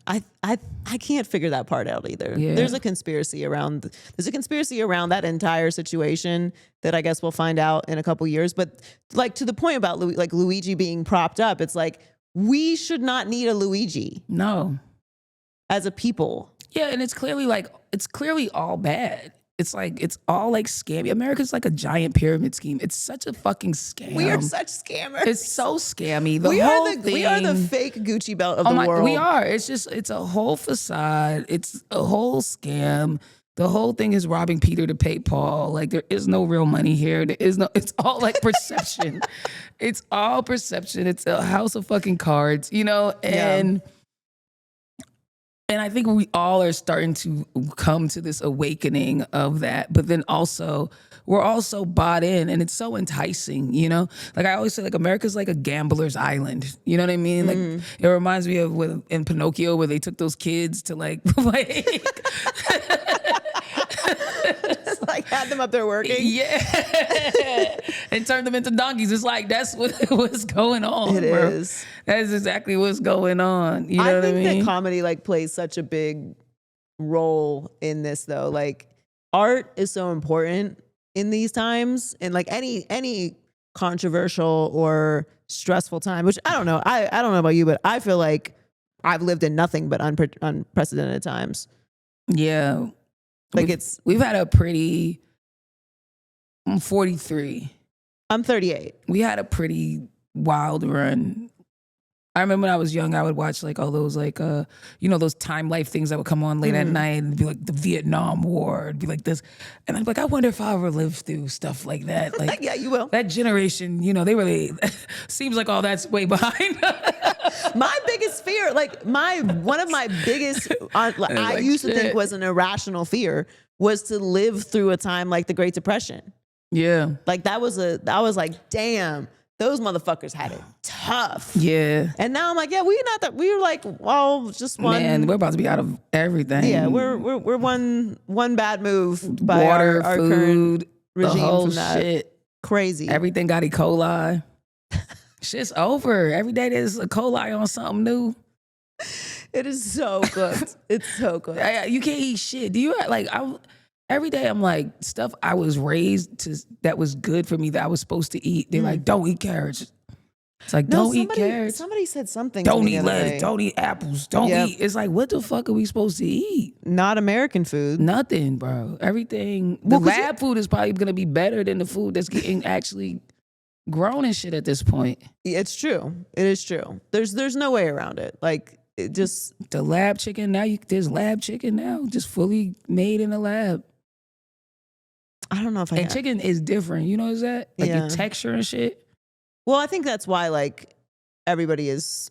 I can't figure that part out either. Yeah. There's a conspiracy around that entire situation that I guess we'll find out in a couple years. But like to the point about Luigi being propped up, it's like we should not need a Luigi No. as a people. Yeah, and it's clearly all bad. It's like, it's all like scammy. America's like a giant pyramid scheme. It's such a fucking scam. We are such scammers. It's so scammy. We are the fake Gucci belt of the world. We are. It's a whole facade. It's a whole scam. The whole thing is robbing Peter to pay Paul. Like there is no real money here. It's all like perception. It's all perception. It's a house of fucking cards, you know? And I think we all are starting to come to this awakening of that. But then also we're all so bought in, and it's so enticing, you know? Like I always say, like America's like a gambler's island. You know what I mean? Like it reminds me of in Pinocchio where they took those kids to like It's like had them up there working. Yeah. And turned them into donkeys. It's like that's what's going on. It bro. is. That's exactly what's going on. You know what I think mean? that comedy like plays such a big role in this though. Like art is so important in these times, and like any controversial or stressful time, which I don't know. I don't know about you, but I feel like I've lived in nothing but unprecedented times. Yeah. Like we've had a pretty. I'm 43. I'm 38. We had a pretty wild run. I remember when I was young, I would watch like all those like those Time Life things that would come on late at night and be like the Vietnam War, it'd be like this, and I'm like, I wonder if I ever lived through stuff like that. Like, yeah, you will. That generation, they really seems like all that's way behind. My biggest fear, like one of my biggest, I used to think was an irrational fear, was to live through a time like the Great Depression. Yeah, like I was like, damn. Those motherfuckers had it tough. Yeah. And now I'm like, yeah, we're like, well, just one. Man, we're about to be out of everything. Yeah, we're one bad move by water, our food, current regime the whole from that. shit. Crazy. Everything got E. coli. Shit's over. Every day there's a coli on something new. It is so good. It's so good. You can't eat shit. Do you like every day I'm like, stuff I was raised to that was good for me that I was supposed to eat. They're like, don't eat carrots. It's like, don't eat carrots. Somebody said something. Don't eat lettuce. Don't eat apples. Don't eat. It's like, what the fuck are we supposed to eat? Not American food. Nothing, bro. Everything. The lab food is probably going to be better than the food that's getting actually grown and shit at this point. It's true. It is true. There's no way around it. Like, it just. The lab chicken now, there's lab chicken now, just fully made in the lab. I don't know if chicken is different. You know, is that like the texture and shit? Well, I think that's why like everybody is.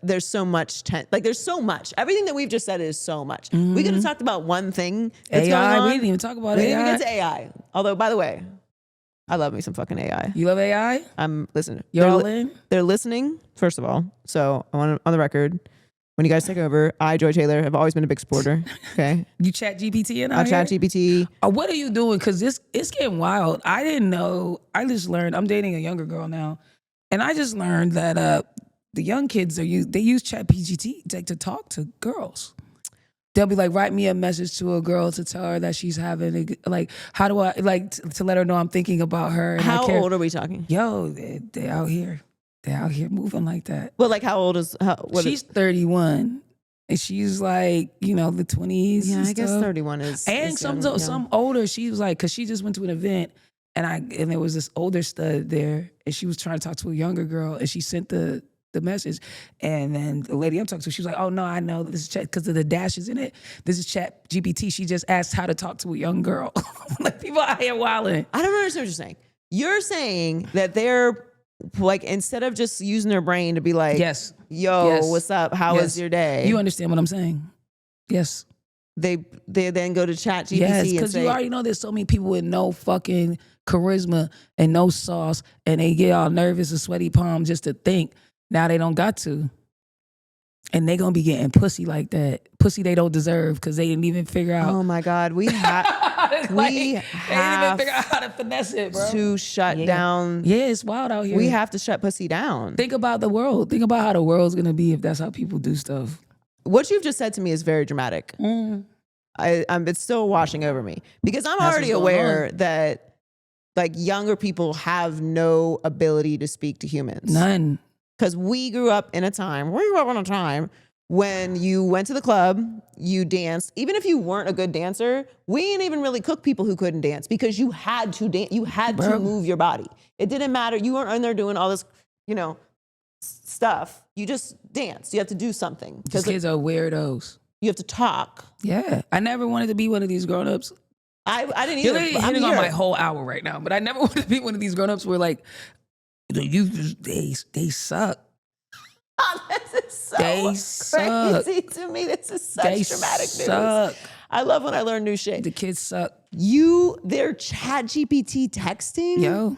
There's so much. There's so much. Everything that we've just said is so much. We could have talked about one thing. That's AI. going on. We didn't even talk about AI. We didn't even get to AI. Although, by the way, I love me some fucking AI. You love AI? Listen. You're all in? They're listening. First of all, so I want on the record. When you guys take over, I, Joy Taylor, have always been a big supporter. Okay. You chat GPT and I chat GPT. What are you doing? Because it's getting wild. I didn't know. I just learned. I'm dating a younger girl now, and I just learned that the young kids they use chat GPT to talk to girls. They'll be like, write me a message to a girl to tell her that she's having how do I to let her know I'm thinking about her. And how old are we talking? Yo, they out here. They're out here moving like that. Well, like how old is she's 31. And she's like, the 20s. Yeah, and I guess stuff. 31 is. And some older. She was like, because she just went to an event, and there was this older stud there, and she was trying to talk to a younger girl, and she sent the message, and then the lady I'm talking to, she was like, oh no, I know this is chat because of the dashes in it. This is chat GPT. She just asked how to talk to a young girl. Like people out here wilding. I don't understand what you're saying. You're saying that they're like, instead of just using their brain to be like, yes, what's up? How was your day? You understand what I'm saying? Yes. They then go to chat GPT. Yes, because you already know there's so many people with no fucking charisma and no sauce, and they get all nervous and sweaty palms just to think. Now they don't got to. And they gonna be getting pussy like that. Pussy they don't deserve because they didn't even figure out. Oh my God, we have they didn't even figure out how to finesse it, bro. To shut down. Yeah, it's wild out here. We have to shut pussy down. Think about the world. Think about how the world's gonna be if that's how people do stuff. What you've just said to me is very dramatic. It's still washing over me because I'm already aware that like younger people have no ability to speak to humans. None. Because we grew up in a time when you went to the club, you danced. Even if you weren't a good dancer, we didn't even really cook people who couldn't dance because you had to dance. You had to move your body. It didn't matter. You weren't in there doing all this, stuff. You just danced. You have to do something. Because kids are weirdos. You have to talk. Yeah. I never wanted to be one of these grown-ups. I didn't either. You're hitting on my whole hour right now, but I never wanted to be one of these grown-ups where like, they suck. Oh, this is so crazy to me. This is such dramatic news. I love when I learn new shit. The kids suck. They're chat GPT texting? Yo.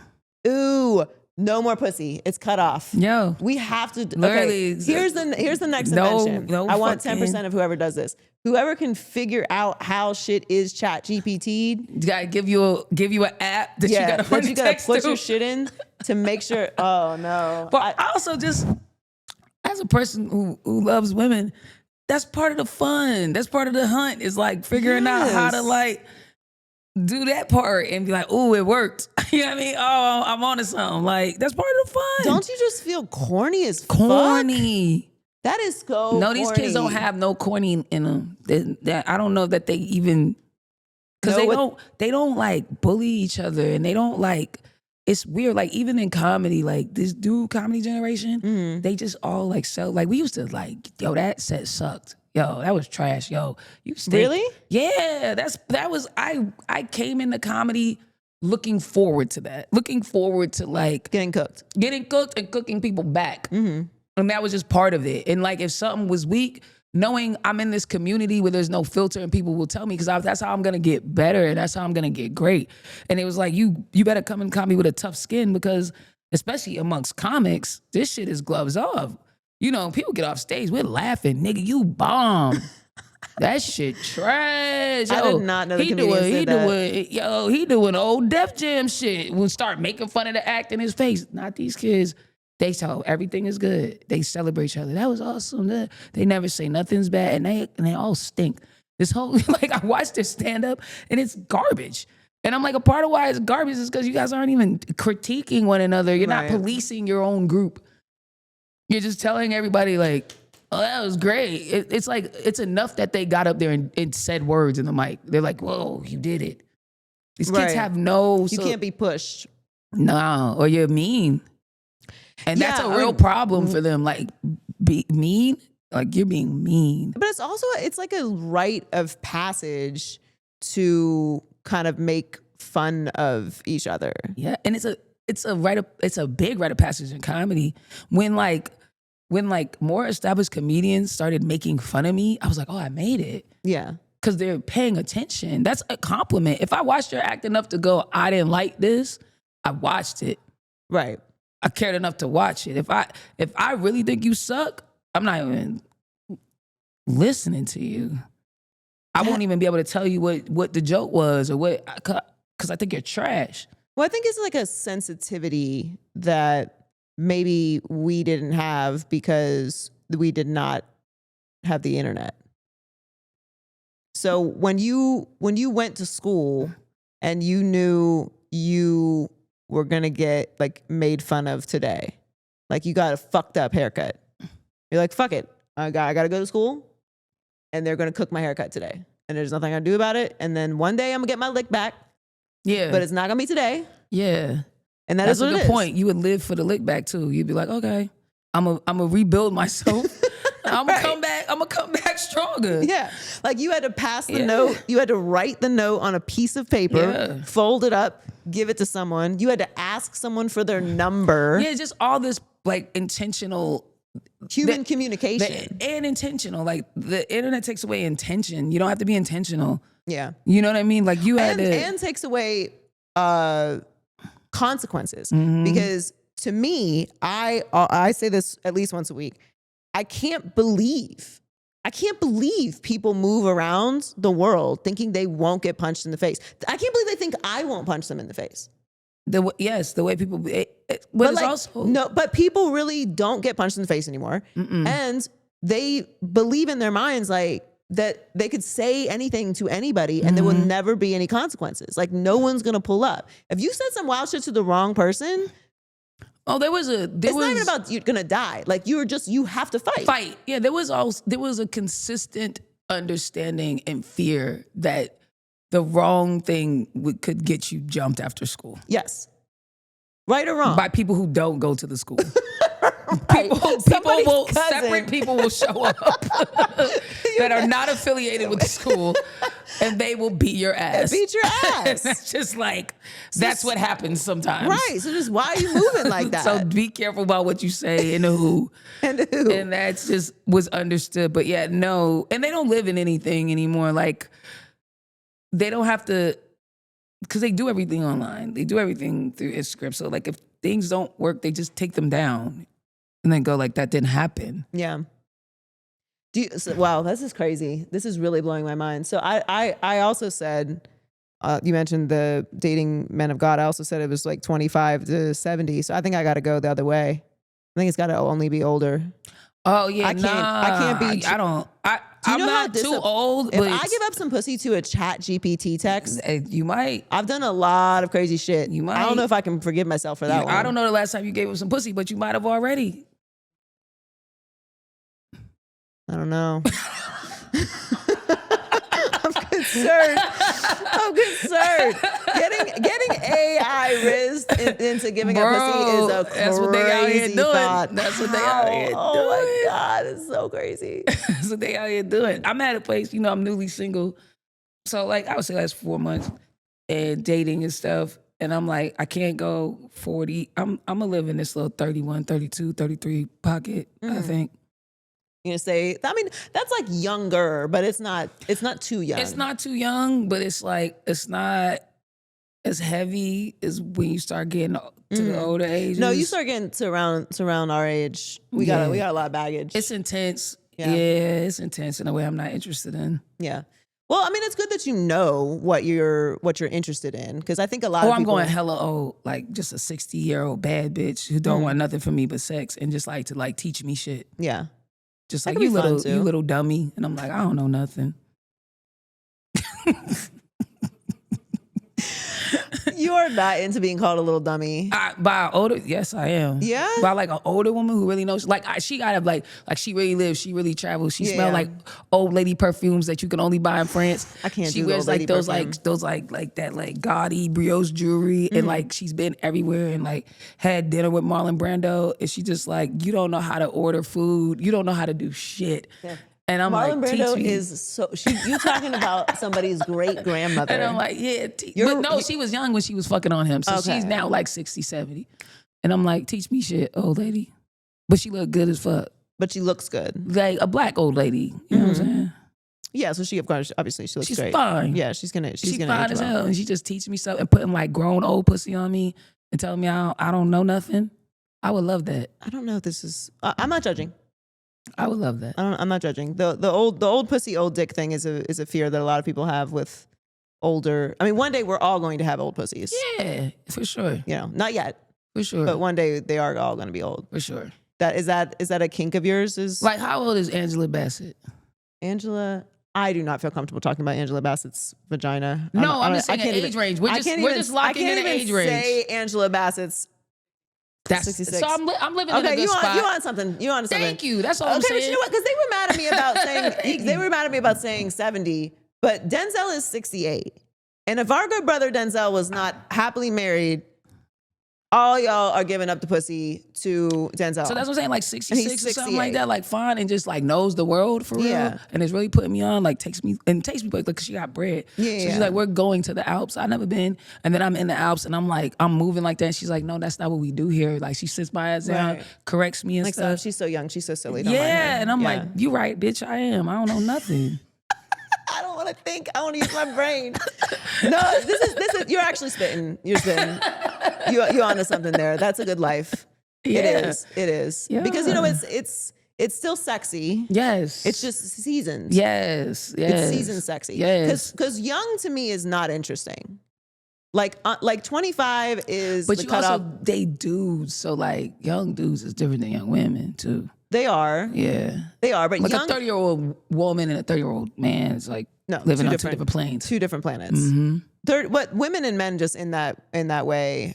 Ooh, no more pussy. It's cut off. Yo. We have to. Literally, Okay, here's the next no- invention. no I want fucking- 10% of whoever does this. Whoever can figure out how shit is chat GPT. You gotta give you an app that you gotta run the text put to. your shit in to make sure. Oh no. But I also just, as a person who loves women, that's part of the fun. That's part of the hunt, is like figuring out how to like do that part and be like, oh, it worked. You know what I mean? Oh, I'm onto something. Like, that's part of the fun. Don't you just feel corny as fuck? Corny. That is so No, these kids don't corny. have no corny in them. I don't know that they even, because they don't like bully each other, and they don't like, it's weird. Like, even in comedy, like this dude comedy generation, they just all like sell. Like, we used to like, yo, that set sucked. Yo, that was trash. Yo, you stink. Really? Yeah, I came into comedy looking forward to that. Looking forward to like Getting cooked. and cooking people back. And that was just part of it. And like, if something was weak, knowing I'm in this community where there's no filter and people will tell me, because that's how I'm gonna get better and that's how I'm gonna get great. And it was like, you better come in comedy with a tough skin, because especially amongst comics, this shit is gloves off. You know, people get off stage, we're laughing, nigga, you bomb. That shit trash. Yo, I did not know the comedians did that. He doing old Def Jam shit. We'll start making fun of the act in his face. Not these kids. They tell everything is good. They celebrate each other. That was awesome. They never say nothing's bad, and they all stink. This whole, like, I watched this stand up and it's garbage. And I'm like, a part of why it's garbage is because you guys aren't even critiquing one another. You're not policing your own group. You're just telling everybody like, oh, that was great. It's like, it's enough that they got up there and said words in the mic. They're like, whoa, you did it. These kids have no... You can't be pushed. No, or you're mean. And that's a real problem for them. Like, be mean, like you're being mean. But it's like a rite of passage to kind of make fun of each other. Yeah, and it's a big rite of passage in comedy. When more established comedians started making fun of me, I was like, oh, I made it. Yeah. Because they're paying attention. That's a compliment. If I watched your act enough to go, I didn't like this, I watched it. Right. I cared enough to watch it. If I really think you suck, I'm not even listening to you. I won't even be able to tell you what the joke was, or what, because I think you're trash. Well, I think it's like a sensitivity that maybe we didn't have because we did not have the internet. So when you went to school and you knew you were gonna get like made fun of today, like you got a fucked up haircut, you're like, fuck it, I gotta go to school and they're gonna cook my haircut today and there's nothing I can do about it, and then one day I'm gonna get my lick back. Yeah, but it's not gonna be today. Yeah, and that's what a good point. You would live for the lick back too. You'd be like, okay, I'm a rebuild myself. I'm gonna come back. I'm gonna come back stronger. Yeah, like you had to pass the note. You had to write the note on a piece of paper, fold it up, give it to someone. You had to ask someone for their number. Yeah, just all this like intentional human communication and intentional. Like the internet takes away intention. You don't have to be intentional. Yeah, you know what I mean. Like you had and takes away consequences, because to me, I say this at least once a week. I can't believe people move around the world thinking they won't get punched in the face. I can't believe they think I won't punch them in the face. The way people, but it's like, also no. But people really don't get punched in the face anymore, and they believe in their minds like that they could say anything to anybody and there will never be any consequences. Like no one's gonna pull up if you said some wild shit to the wrong person. Oh, it's not even about you're gonna die. Like you have to fight. Yeah, there was a consistent understanding and fear that the wrong thing could get you jumped after school. Yes, right or wrong, by people who don't go to the school. Right. Separate people will show up that are not affiliated with the school, and they will beat your ass. Beat your ass. That's just like, that's what happens sometimes. Right. So just why are you moving like that? So be careful about what you say and who. and who. And that's just was understood. But yeah, no. And they don't live in anything anymore. Like they don't have to, because they do everything online. They do everything through Instagram. So like if things don't work, they just take them down and then go like, that didn't happen. Yeah. Wow, this is crazy. This is really blowing my mind. So I also said, you mentioned the dating men of God. I also said it was like 25 to 70. So I think I got to go the other way. I think it's got to only be older. Oh yeah, I can't be. I'm not too old. If But I give up some pussy to a chat GPT text, you might. I've done a lot of crazy shit. You might. I don't know if I can forgive myself for that one. I don't know the last time you gave up some pussy, but you might have already. I don't know. I'm concerned. Getting AI rizzed into giving up pussy is a crazy that's what they out here doing. thought. That's what they out here doing. Oh my God, it's so crazy. That's what they out here doing. I'm at a place, I'm newly single. So like I would say last 4 months and dating and stuff. And I'm like, I can't go 40. I'm gonna live in this little 31, 32, 33 pocket, I think. You know, say, I mean, that's like younger, but it's not too young. It's not too young, but it's like, it's not as heavy as when you start getting to the older ages. No, you start getting to around our age. We got a lot of baggage. It's intense. Yeah, it's intense in a way I'm not interested in. Yeah. Well, I mean, it's good that you know what you're interested in, because I think a lot of people. I'm going hella old, like just a 60-year-old bad bitch who don't want nothing from me but sex and just like to like teach me shit. Yeah. Just like you little dummy. And I'm like, I don't know nothing. You are not into being called a little dummy. By older, yes, I am. Yeah? By like an older woman who really knows, like she gotta like she really lives, she really travels. She smell like old lady perfumes that you can only buy in France. I can't. She wears like those like that like gaudy brioche jewelry, and like she's been everywhere and like had dinner with Marlon Brando, and she just like, you don't know how to order food, you don't know how to do shit. Yeah. And I'm Marlon like, Brando teach me. is so. You talking about somebody's great grandmother? And I'm like, yeah. But no, she was young when she was fucking on him, so she's now like 60, 70. And I'm like, teach me shit, old lady. But she look good as fuck. But she looks good, like a black old lady. You know what I'm saying? Yeah. So she, of course, obviously she looks she's great. Fine. Yeah, she's gonna fine as hell, and she just teaches me stuff and putting like grown old pussy on me and telling me I don't know nothing. I would love that. I don't know if this is. I'm not judging. I would love that. I'm not judging. The old pussy, old dick thing is a fear that a lot of people have with older. I mean, one day we're all going to have old pussies. Yeah, for sure. You know, not yet. For sure. But one day they are all going to be old. For sure. Is that a kink of yours? Is like, how old is Angela Bassett? Angela, I do not feel comfortable talking about Angela Bassett's vagina. No, I'm just saying an age range. We're just locking in an age range. I can't even say Angela Bassett's. That's 66. So I'm living in a good spot. You want something? Thank you. That's all I'm saying. But you know what? Because they were mad at me about saying they were mad at me about saying 70. But Denzel is 68, and if our good brother Denzel was not happily married, all y'all are giving up the pussy to Denzel. So that's what I'm saying, like 66 or something like that, like fine, and just like knows the world for real. Yeah. And it's really putting me on, like takes me because she got bread. Yeah. So she's like, we're going to the Alps. I've never been. And then I'm in the Alps and I'm like, I'm moving like that. And she's like, no, that's not what we do here. Like she sits my ass down, corrects me and like stuff. She's so young. She's so silly. Don't mind her. And I'm like, you right, bitch, I am. I don't know nothing. I don't want to think. I want to use my brain. No, this is. You're actually spitting. You're spitting. You onto something there. That's a good life. Yeah. It is. Yeah. Because it's still sexy. Yes. It's just seasoned. Yes. It's seasoned sexy. Yes. Because young to me is not interesting. Like 25 is but the you cutoff. also date dudes, so like young dudes is different than young women too. They are. Yeah. They are. But like young, a 30-year-old woman and a 30-year-old man is like living on two different planes. Two different planets. What women and men just in that way,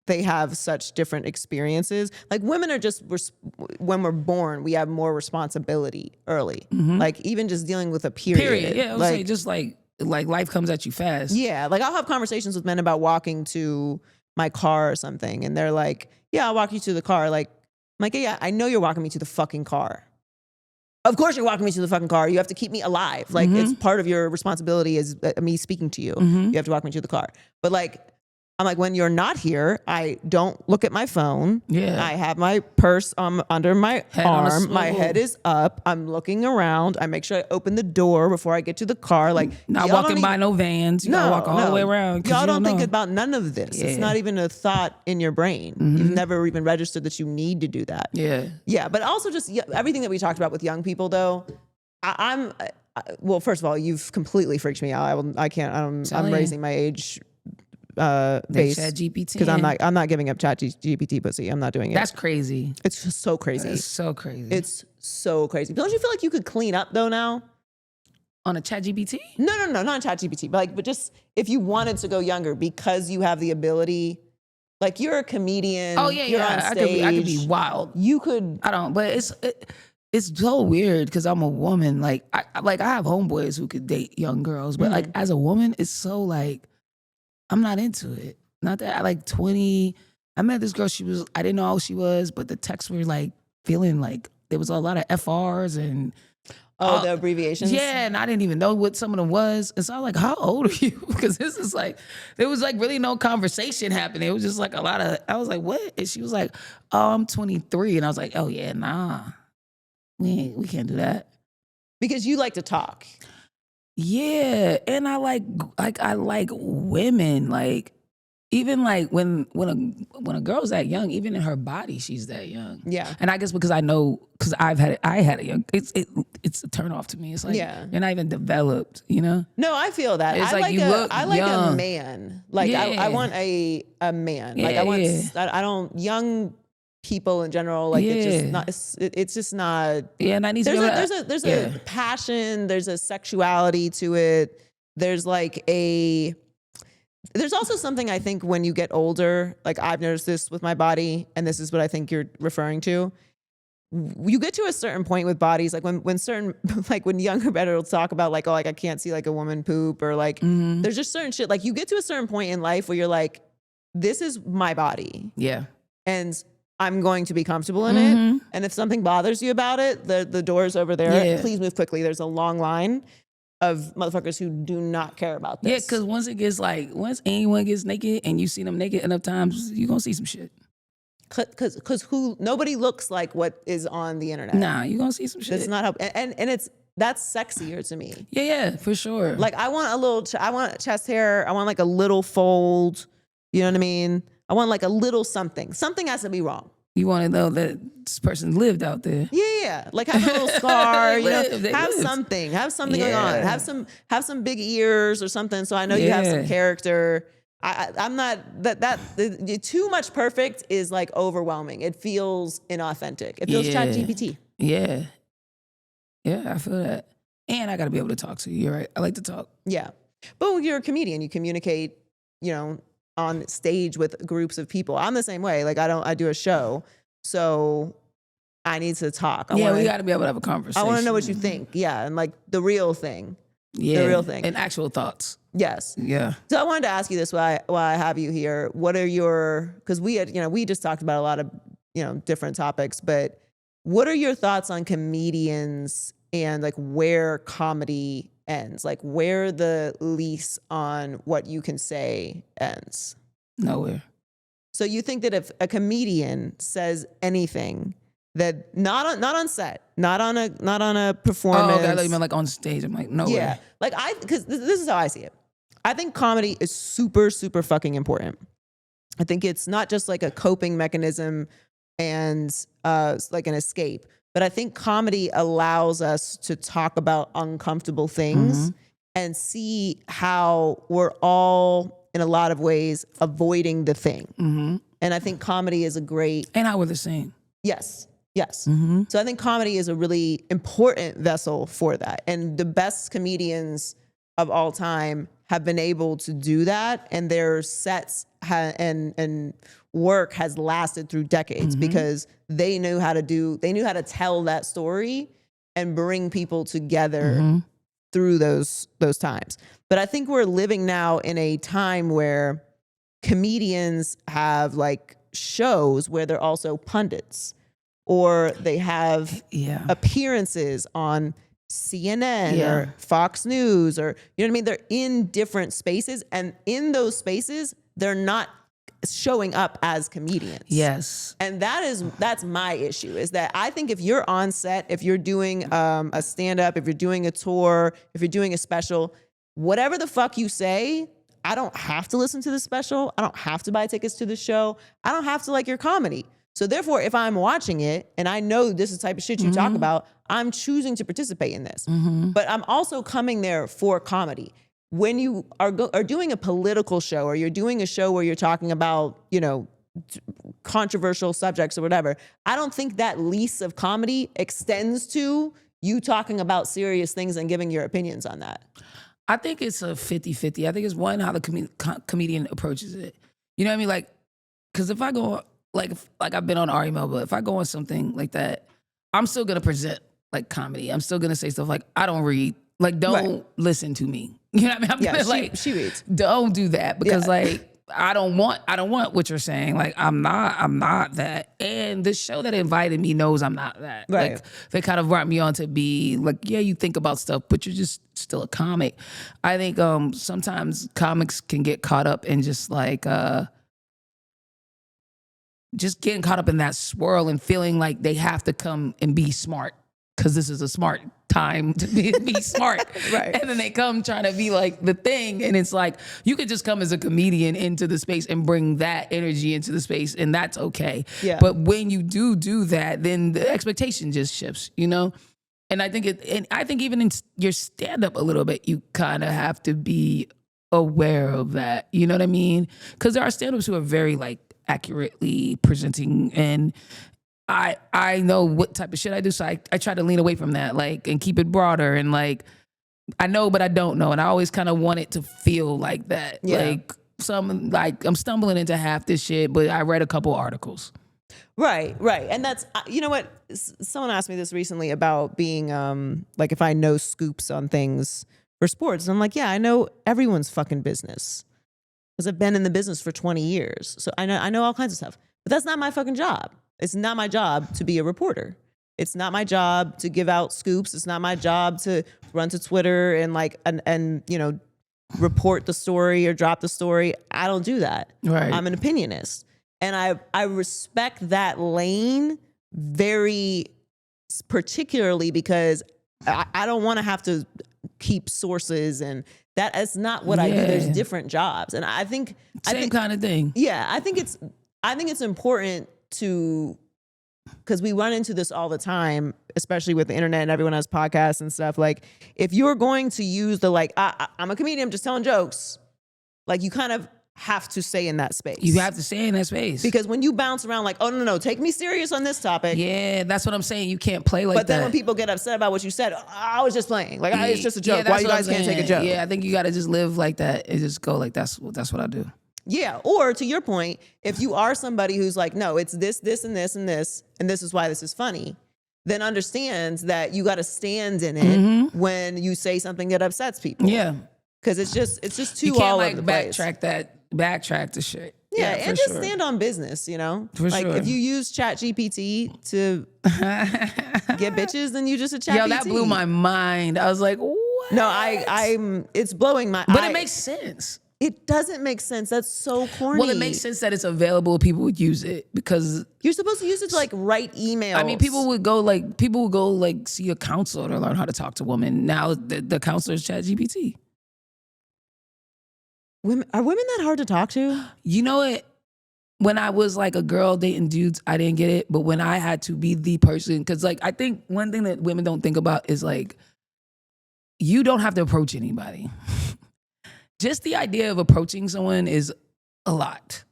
they have such different experiences. Like women are just, when we're born, we have more responsibility early. Like even just dealing with a period. Yeah, I would say just like life comes at you fast. Yeah, like I'll have conversations with men about walking to my car or something, and they're like, yeah, I'll walk you to the car. Like, I'm like, yeah, I know you're walking me to the fucking car. Of course you're walking me to the fucking car. You have to keep me alive. Like it's part of your responsibility is me speaking to you. You have to walk me to the car. But like, I'm like, when you're not here, I don't look at my phone. Yeah. I have my purse under my Head on a arm. My swivel. head is up. I'm looking around. I make sure I open the door before I get to the car. Like, Not y'all walking don't by no vans. You gotta walk all the way around. 'cause Y'all you don't think know. about none of this. It's Yeah. not even a thought in your brain. You've never even registered that you need to do that. Yeah. Yeah, but also just everything that we talked about with young people, though. Well, first of all, you've completely freaked me out. I'm Telling you. raising my age They base Chat GPT. because I'm not giving up Chat GPT pussy. I'm not doing it. That's crazy. It's just so crazy. It's so crazy. It's so crazy. Don't you feel like you could clean up though now? On a Chat GPT? No, not Chat GPT, but just if you wanted to go younger because you have the ability. Like, you're a comedian. Oh yeah, you're yeah. on I stage. could be wild. You could. I don't, but it's so weird because I'm a woman. Like I have homeboys who could date young girls, but like as a woman, it's so like I'm not into it. Not that I like 20. I met this girl. I didn't know how she was, but the texts were like feeling like there was a lot of FRs and. The abbreviations? Yeah, and I didn't even know what some of them was. And so I was like, how old are you? Because this is like, there was like really no conversation happening. It was just like a lot of, I was like, what? And she was like, oh, I'm 23. And I was like, oh yeah, nah, we can't do that. Because you like to talk. Yeah, and I like women. Like, even like when a girl's that young, even in her body, she's that young. Yeah. And I guess because I know, because I had a young, it's a turn off to me. It's like, Yeah. you're not even developed, you know? No, I feel that. It's I like you look a young. man. Like, Yeah. I want a man. Yeah, Like, I want, yeah. I don't, young people in general, like, it's Yeah. just not, it's just not. Yeah, and I need to be able to, There's yeah. a passion, there's a sexuality to it. There's like there's also something I think when you get older, like I've noticed this with my body, and this is what I think you're referring to. You get to a certain point with bodies, like when certain, like when younger better will talk about like, oh, like I can't see like a woman poop, or like there's just certain shit. Like, you get to a certain point in life where you're like, this is my body. Yeah. And I'm going to be comfortable in it. And if something bothers you about it, the door's over there. Yeah. Please move quickly. There's a long line of motherfuckers who do not care about this. Yeah, because once anyone gets naked and you see them naked enough times, you're going to see some shit. Because nobody looks like what is on the internet. Nah, you're going to see some shit. That's not how, and that's sexier to me. Yeah, for sure. Like, I want I want chest hair. I want like a little fold. You know what I mean? I want like a little something. Something has to be wrong. You want to know that this person lived out there. Yeah. Like, have a little scar, They live, they have live. something going on. Yeah. Have some big ears or something. So I know you have some Yeah. character. I'm not too much perfect is like overwhelming. It feels inauthentic. It feels Yeah. ChatGPT. Yeah. Yeah, I feel that. And I got to be able to talk to you. You're right. I like to talk. Yeah. But when you're a comedian, you communicate, on stage with groups of people. I'm the same way. Like, I do a show. So I need to talk. We got to be able to have a conversation. I want to know what you think. Yeah. And like the real thing. Yeah. The real thing. And actual thoughts. Yes. Yeah. So I wanted to ask you this while I have you here. What are because we just talked about a lot of, different topics, but what are your thoughts on comedians and like where comedy ends? Like, where the lease on what you can say ends? Nowhere. So you think that if a comedian says anything that not on set, not on a performance. Oh, okay. I thought you meant like on stage. I'm like, nowhere. Yeah. Like, because this is how I see it. I think comedy is super, super fucking important. I think it's not just like a coping mechanism and like an escape, but I think comedy allows us to talk about uncomfortable things and see how we're all, in a lot of ways, avoiding the thing. And I think comedy is a great... And how we're the same. Yes. So I think comedy is a really important vessel for that. And the best comedians of all time have been able to do that, and their sets and work has lasted through decades because they knew how to tell that story and bring people together through those times. But I think we're living now in a time where comedians have like shows where they're also pundits, or they have appearances on CNN or Fox News, or, you know what I mean? They're in different spaces, and in those spaces, they're not showing up as comedians. Yes. And that's my issue, is that I think if you're on set, if you're doing a stand-up, if you're doing a tour, if you're doing a special, whatever the fuck you say, I don't have to listen to the special. I don't have to buy tickets to the show. I don't have to like your comedy. So therefore, if I'm watching it and I know this is the type of shit you talk about, I'm choosing to participate in this. But I'm also coming there for comedy. When you are doing a political show, or you're doing a show where you're talking about, controversial subjects or whatever, I don't think that lease of comedy extends to you talking about serious things and giving your opinions on that. I think it's a 50-50. I think it's one, how the comedian approaches it. You know what I mean? Like, because if I go, like I've been on Ari Melba, if I go on something like that, I'm still going to present like comedy. I'm still going to say stuff like, I don't read. Like, don't listen to me. You know what I mean? I'm gonna, like, she reads. Don't do that, because like, I don't want what you're saying. Like, I'm not that. And the show that invited me knows I'm not that. Right. Like, they kind of brought me on to be like, yeah, you think about stuff, but you're just still a comic. I think sometimes comics can get caught up in just like just getting caught up in that swirl and feeling like they have to come and be smart, because this is a smart time to be smart. Right. And then they come trying to be like the thing. And it's like, you could just come as a comedian into the space and bring that energy into the space, and that's okay. Yeah. But when you do that, then the expectation just shifts, And I think even in your stand-up a little bit, you kind of have to be aware of that. You know what I mean? Because there are stand-ups who are very like accurately presenting, and I know what type of shit I do, so I try to lean away from that, like, and keep it broader, and like, I know but I don't know, and I always kind of want it to feel like that. Yeah. Like I'm stumbling into half this shit, but I read a couple articles. Right. And that's, you know what? Someone asked me this recently about being, like, if I know scoops on things for sports. And I'm like, yeah, I know everyone's fucking business, because I've been in the business for 20 years. So I know all kinds of stuff, but that's not my fucking job. It's not my job to be a reporter. It's not my job to give out scoops. It's not my job to run to Twitter and like, and report the story or drop the story. I don't do that. Right. I'm an opinionist. And I respect that lane very particularly, because I don't want to have to keep sources, and that is not what I do. There's different jobs. And I think Same kind of thing. Yeah, I think it's important to, because we run into this all the time, especially with the internet and everyone has podcasts and stuff. Like, if you're going to use the like, I'm a comedian, I'm just telling jokes, like, you kind of have to stay in that space. You have to stay in that space. Because when you bounce around like, oh, no, take me serious on this topic. Yeah, that's what I'm saying. You can't play like that. But then when people get upset about what you said, I was just playing. Like, it's just a joke. Why you guys can't take a joke? Yeah, I think you got to just live like that and just go like, that's what I do. Yeah, or to your point, if you are somebody who's like, no, it's this, and this, and this, and this is why this is funny, then understands that you got to stand in it when you say something that upsets people. Yeah, because it's just too you can't all like over the place. backtrack the shit. Yeah, and just sure. stand on business. For like sure. if you use ChatGPT to get bitches, then you just a ChatGPT. Yo, that blew my mind. I was like, what? No, I'm. It's blowing my. But it makes sense. It doesn't make sense. That's so corny. Well, it makes sense that it's available. People would use it because you're supposed to use it to like write emails. I mean, people would go like see a counselor to learn how to talk to women. Now the counselor is ChatGPT. Are women that hard to talk to? You know what? When I was like a girl dating dudes, I didn't get it. But when I had to be the person, because like I think one thing that women don't think about is like, you don't have to approach anybody. Just the idea of approaching someone is a lot,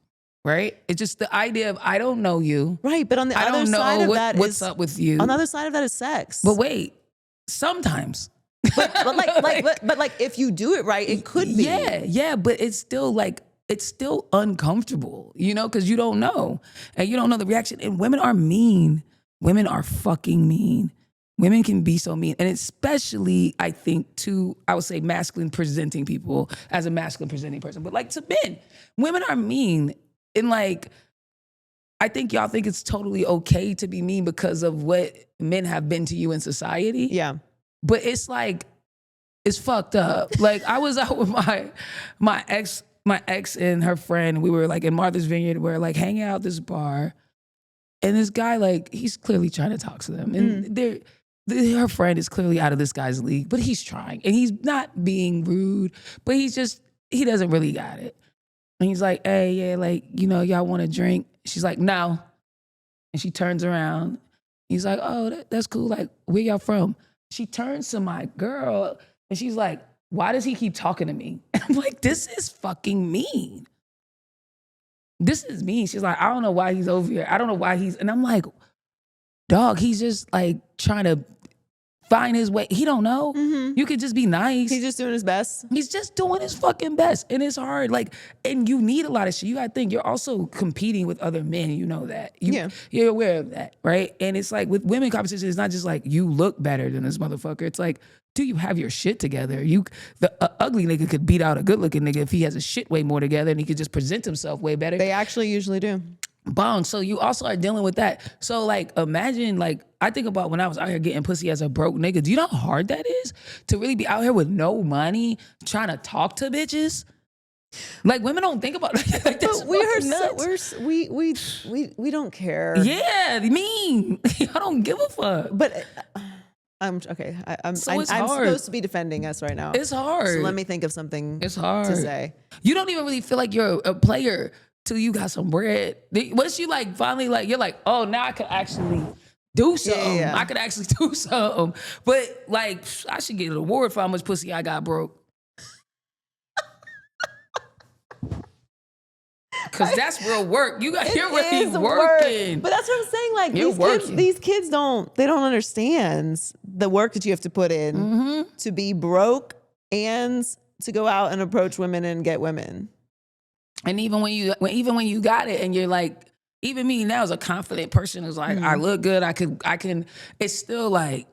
right? It's just the idea of, I don't know you. Right, but on the other side of that what's up with you. On the other side of that is sex. But wait, sometimes. but like if you do it right, it could be. Yeah, but it's still uncomfortable, because you don't know. And you don't know the reaction. And women are mean. Women are fucking mean. Women can be so mean. And especially, I think, to, I would say, masculine presenting people as a masculine presenting person. But like to men, women are mean. And like, I think y'all think it's totally okay to be mean because of what men have been to you in society. Yeah. But it's like, it's fucked up. Like I was out with my ex my ex and her friend, we were like in Martha's Vineyard, we were like hanging out at this bar. And this guy, like, he's clearly trying to talk to them. And her friend is clearly out of this guy's league, but he's trying. And he's not being rude, but he doesn't really got it. And he's like, hey, yeah, like, y'all want a drink? She's like, no. And she turns around. He's like, oh, that's cool. Like, where y'all from? She turns to my girl and she's like, why does he keep talking to me? And I'm like, this is fucking mean. This is mean. She's like, I don't know why he's over here. I don't know why and I'm like, dog, he's just like trying to find his way. He don't know. Mm-hmm. You could just be nice. He's just doing his best. He's just doing his fucking best. And it's hard. Like, and you need a lot of shit. You gotta think, you're also competing with other men. You know that. You're aware of that, right? And it's like with women competition, it's not just like you look better than this motherfucker. It's like, do you have your shit together? The ugly nigga could beat out a good looking nigga if he has his shit way more together and he could just present himself way better. They actually usually do. Boom. So you also are dealing with that. So like, imagine, like, I think about when I was out here getting pussy as a broke nigga. Do you know how hard that is to really be out here with no money trying to talk to bitches? Like, women don't think about it. Like, that's we don't care. Yeah, mean. I don't give a fuck. But I'm okay. I'm supposed to be defending us right now. It's hard. So let me think of something. It's hard to say. You don't even really feel like you're a player till you got some bread. Once you like finally like you're like, oh, now I could actually do something. Yeah. I could actually do something. But like, I should get an award for how much pussy I got broke. Cause that's real work. You're really working. But that's what I'm saying. Like these kids don't understand the work that you have to put in to be broke and to go out and approach women and get women. And even when you got it and you're like, even me now as a confident person who's like, I look good, I can, it's still like,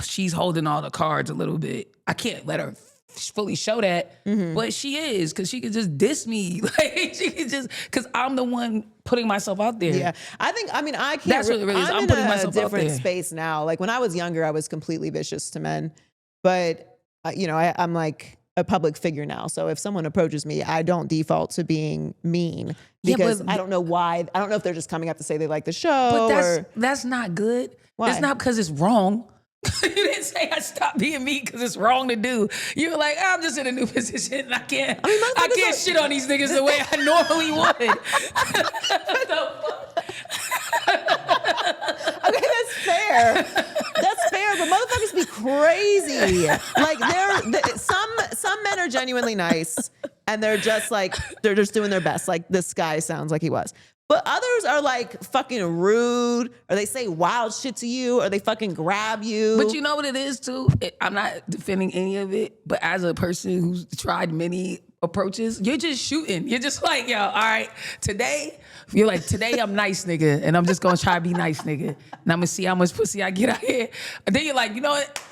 she's holding all the cards a little bit. I can't let her fully show that, but she is, because she could just diss me. Like, she could just, because I'm the one putting myself out there. Yeah, I can't. That's what it really is. I'm putting myself out there. Different space now. Like when I was younger, I was completely vicious to men, but I'm like a public figure now. So if someone approaches me, I don't default to being mean because I don't know why. I don't know if they're just coming up to say they like the show. But that's not good. Why? It's not because it's wrong. You didn't say I stopped being me because it's wrong to do. You were like, I'm just in a new position and I can't shit on these niggas the way I normally would. Okay, that's fair. That's fair, but motherfuckers be crazy. Like some men are genuinely nice and they're just doing their best. Like this guy sounds like he was. But others are like fucking rude, or they say wild shit to you, or they fucking grab you. But you know what it is too? I'm not defending any of it, but as a person who's tried many approaches, you're just shooting. You're just like, yo, all right, today I'm nice, nigga, and I'm just gonna try to be nice, nigga. And I'm gonna see how much pussy I get out here. And then you're like, you know what?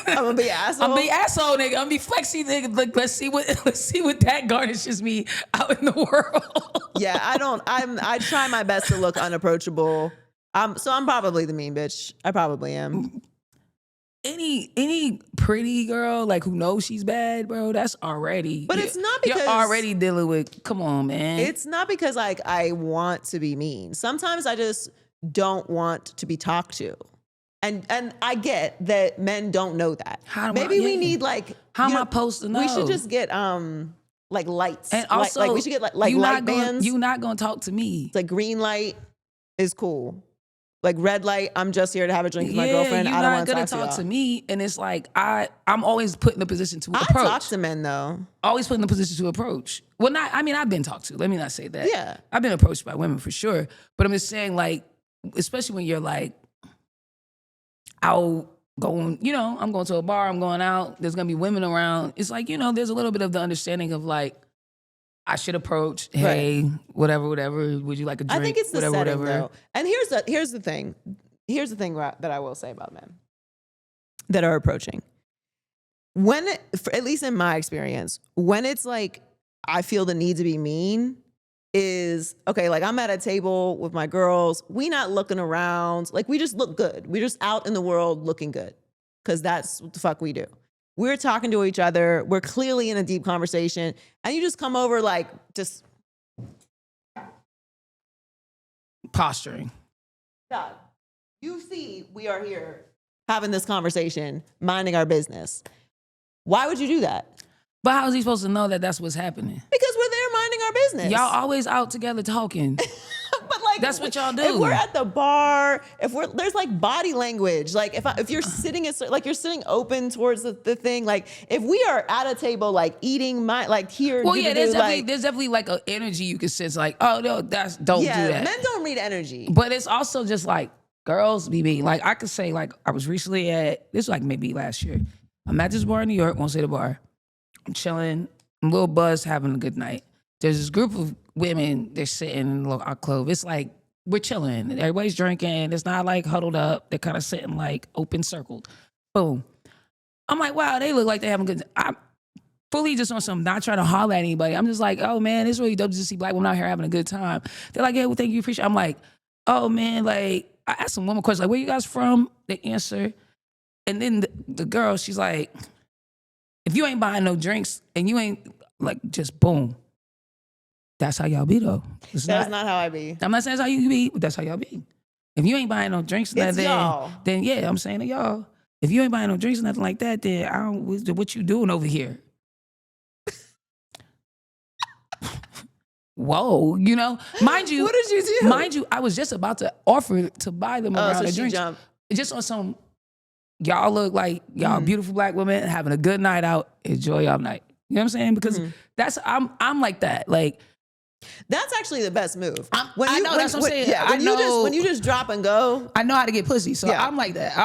I'm gonna be an asshole. I'm gonna be asshole, nigga. I'm gonna be flexy, nigga. Like, let's see what that garnishes me out in the world. Yeah, I try my best to look unapproachable. So I'm probably the mean bitch. I probably am. Any pretty girl like who knows she's bad, bro, that's already. But it's not because you're already dealing with. Come on, man. It's not because like I want to be mean. Sometimes I just don't want to be talked to. And I get that men don't know that. Maybe we need like. How am I supposed to know? We should just get like lights. And also, like we should get like light bands. You're not gonna talk to me. It's like green light is cool. Like red light, I'm just here to have a drink with my girlfriend. I don't want to talk to you're not gonna talk to me. And it's like I'm always put in the position to approach. I talk to men though. Always put in the position to approach. Well, I've been talked to. Let me not say that. Yeah, I've been approached by women for sure. But I'm just saying, like, especially when you're like. I'm going to a bar, I'm going out, there's going to be women around. It's like, there's a little bit of the understanding of like, I should approach, hey, right. whatever, would you like a drink? I think it's the whatever, setting whatever. though. And here's the thing. Here's the thing that I will say about men that are approaching. At least in my experience, when it's like, I feel the need to be mean, is okay, like I'm at a table with my girls, we not looking around, like we just look good. We just out in the world looking good because that's what the fuck we do. We're talking to each other. We're clearly in a deep conversation. And you just come over like just Posturing. God, you see we are here having this conversation, minding our business. Why would you do that? But how is he supposed to know that that's what's happening? Because we're there minding our business. Y'all always out together talking. But like, That's what y'all do. If we're at the bar, there's like body language. Like if you're sitting like you're sitting open towards the thing. Like if we are at a table, like eating like here. Well, yeah, there's definitely like an energy you can sense. Like, oh no, don't do that. Men don't read energy. But it's also just like girls be me. Like I could say, like I was recently this was like maybe last year. I'm at this bar in New York. Won't say the bar. I'm chilling. I'm a little buzzed, having a good night. There's this group of women. They're sitting in a little alcove. It's like we're chilling. Everybody's drinking. It's not like huddled up. They're kind of sitting like open circled. Boom. I'm like, wow, they look like they're having a good time. I'm fully just on some, not trying to holler at anybody. I'm just like, oh man, it's really dope to see black women out here having a good time. They're like, yeah, well, thank you, appreciate it. I'm like, oh man, like, I asked some woman questions, like, where you guys from? They answer. And then the girl, she's like, if you ain't buying no drinks and you ain't, like, just boom. That's how y'all be, though. That's not how I be. I'm not saying that's how you be, but that's how y'all be. If you ain't buying no drinks, then yeah, I'm saying to y'all, if you ain't buying no drinks or nothing like that, then what you doing over here? Whoa, you know, mind you. What did you do? Mind you, I was just about to offer to buy them a round of drinks. Jumped. Just on some, y'all look like y'all beautiful black women having a good night out. Enjoy y'all night. You know what I'm saying? Because I'm like that. Like, that's actually the best move. That's what I'm saying. Yeah, when you just drop and go. I know how to get pussy, so I'm like that.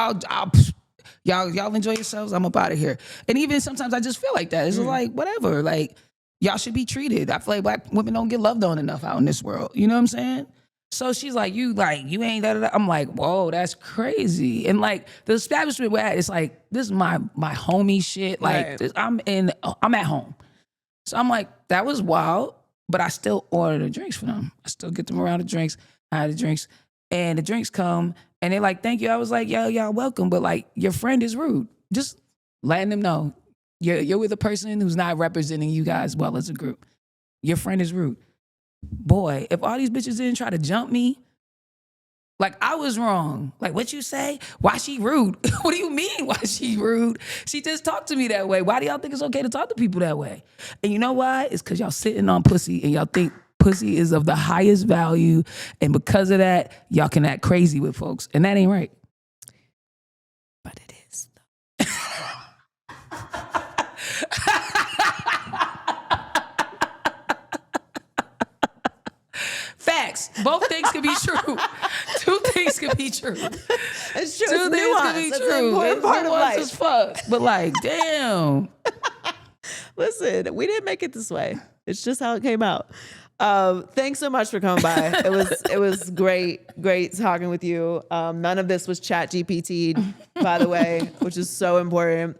Y'all enjoy yourselves. I'm up out of here. And even sometimes I just feel like that. It's just like whatever. Like y'all should be treated. I feel like black women don't get loved on enough out in this world. You know what I'm saying? So she's like, you ain't that. I'm like, whoa, that's crazy. And like the establishment we're at, it's like this is my homie shit. Like I'm at home. So I'm like, that was wild. But I still order the drinks for them. I still get them around the drinks. I had the drinks. And the drinks come and they're like, thank you. I was like, yo, y'all welcome. But like, your friend is rude. Just letting them know you're with a person who's not representing you guys well as a group. Your friend is rude. Boy, if all these bitches didn't try to jump me, like I was wrong. Like what you say? Why she rude? What do you mean why she rude? She just talked to me that way. Why do y'all think it's okay to talk to people that way? And you know why? It's because y'all sitting on pussy and y'all think pussy is of the highest value. And because of that, y'all can act crazy with folks. And that ain't right. But it is. Facts. Both things can be true. Two things can be true. It's true. Two things can be true. An important part of life. As fuck. But like, damn. Listen, we didn't make it this way. It's just how it came out. Thanks so much for coming by. It was great talking with you. None of this was chat GPT, by the way, which is so important.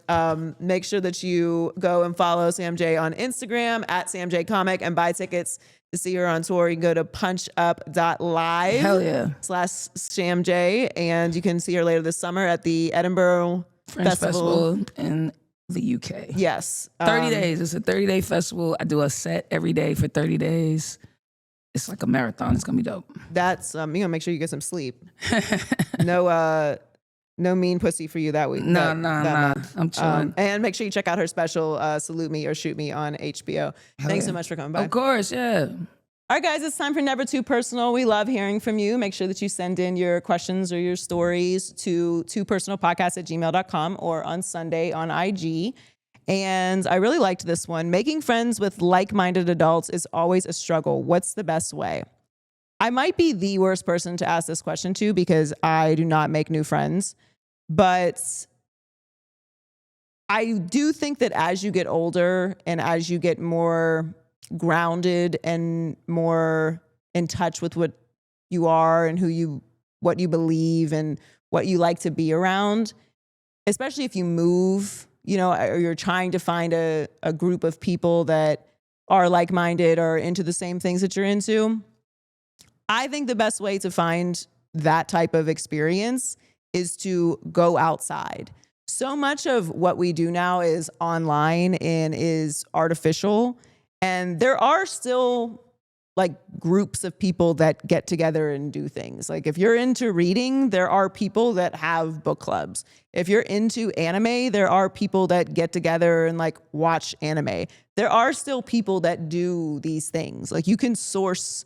Make sure that you go and follow Sam J on Instagram at SamJComic and buy tickets to see her on tour. You can go to punchup.live. Hell yeah. /Sam J, and you can see her later this summer at the Edinburgh Fringe Festival in the UK. Yes. 30 days. It's a 30-day festival. I do a set every day for 30 days. It's like a marathon. It's going to be dope. That's, you're going to make sure you get some sleep. No mean pussy for you that week. No. I'm chilling. And make sure you check out her special, Salute Me or Shoot Me on HBO. Thanks so much for coming by. Of course, yeah. All right, guys, it's time for Never Too Personal. We love hearing from you. Make sure that you send in your questions or your stories to toopersonalpodcast@gmail.com or on Sunday on IG. And I really liked this one. Making friends with like-minded adults is always a struggle. What's the best way? I might be the worst person to ask this question to because I do not make new friends. But I do think that as you get older and as you get more grounded and more in touch with what you are and what you believe and what you like to be around, especially if you move, or you're trying to find a group of people that are like-minded or into the same things that you're into. I think the best way to find that type of experience is to go outside, so much of what we do now is online and is artificial. And there are still like groups of people that get together and do things. Like if you're into reading, there are people that have book clubs. If you're into anime, there are people that get together and like watch anime. There are still people that do these things. Like you can source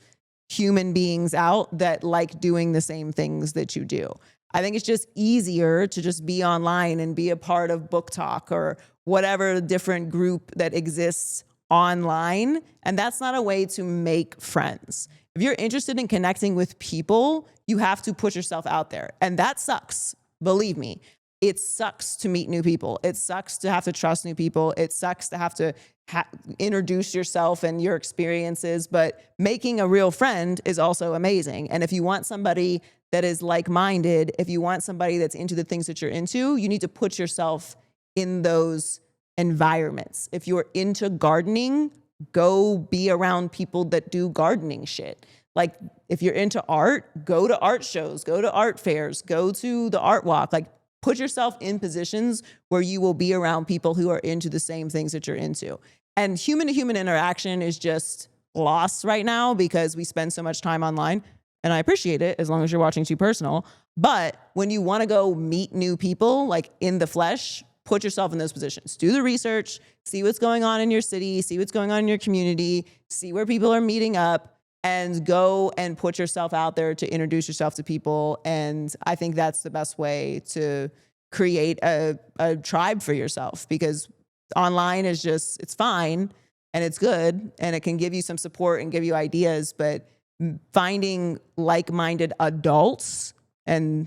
human beings out that like doing the same things that you do. I think it's just easier to just be online and be a part of book talk or whatever different group that exists online. And that's not a way to make friends. If you're interested in connecting with people, you have to put yourself out there. And that sucks. Believe me, it sucks to meet new people. It sucks to have to trust new people. It sucks to have to introduce yourself and your experiences, but making a real friend is also amazing. And if you want somebody that is like-minded, if you want somebody that's into the things that you're into, you need to put yourself in those environments. If you're into gardening, go be around people that do gardening shit. Like if you're into art, go to art shows, go to art fairs, go to the art walk. Like put yourself in positions where you will be around people who are into the same things that you're into. And human to human interaction is just lost right now because we spend so much time online. And I appreciate it as long as you're watching Too Personal. But when you want to go meet new people, like in the flesh, put yourself in those positions. Do the research, see what's going on in your city, see what's going on in your community, see where people are meeting up, and go and put yourself out there to introduce yourself to people. And I think that's the best way to create a tribe for yourself, because online is just, it's fine and it's good and it can give you some support and give you ideas, but finding like-minded adults, and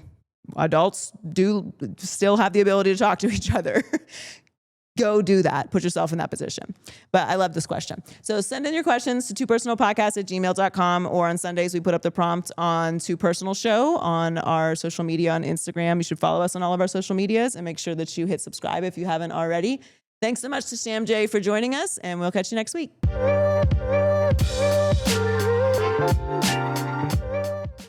adults do still have the ability to talk to each other. Go do that. Put yourself in that position. But I love this question. So send in your questions to twopersonalpodcast@gmail.com, or on Sundays, we put up the prompt on Too Personal Show on our social media on Instagram. You should follow us on all of our social medias and make sure that you hit subscribe if you haven't already. Thanks so much to Sam J for joining us, and we'll catch you next week.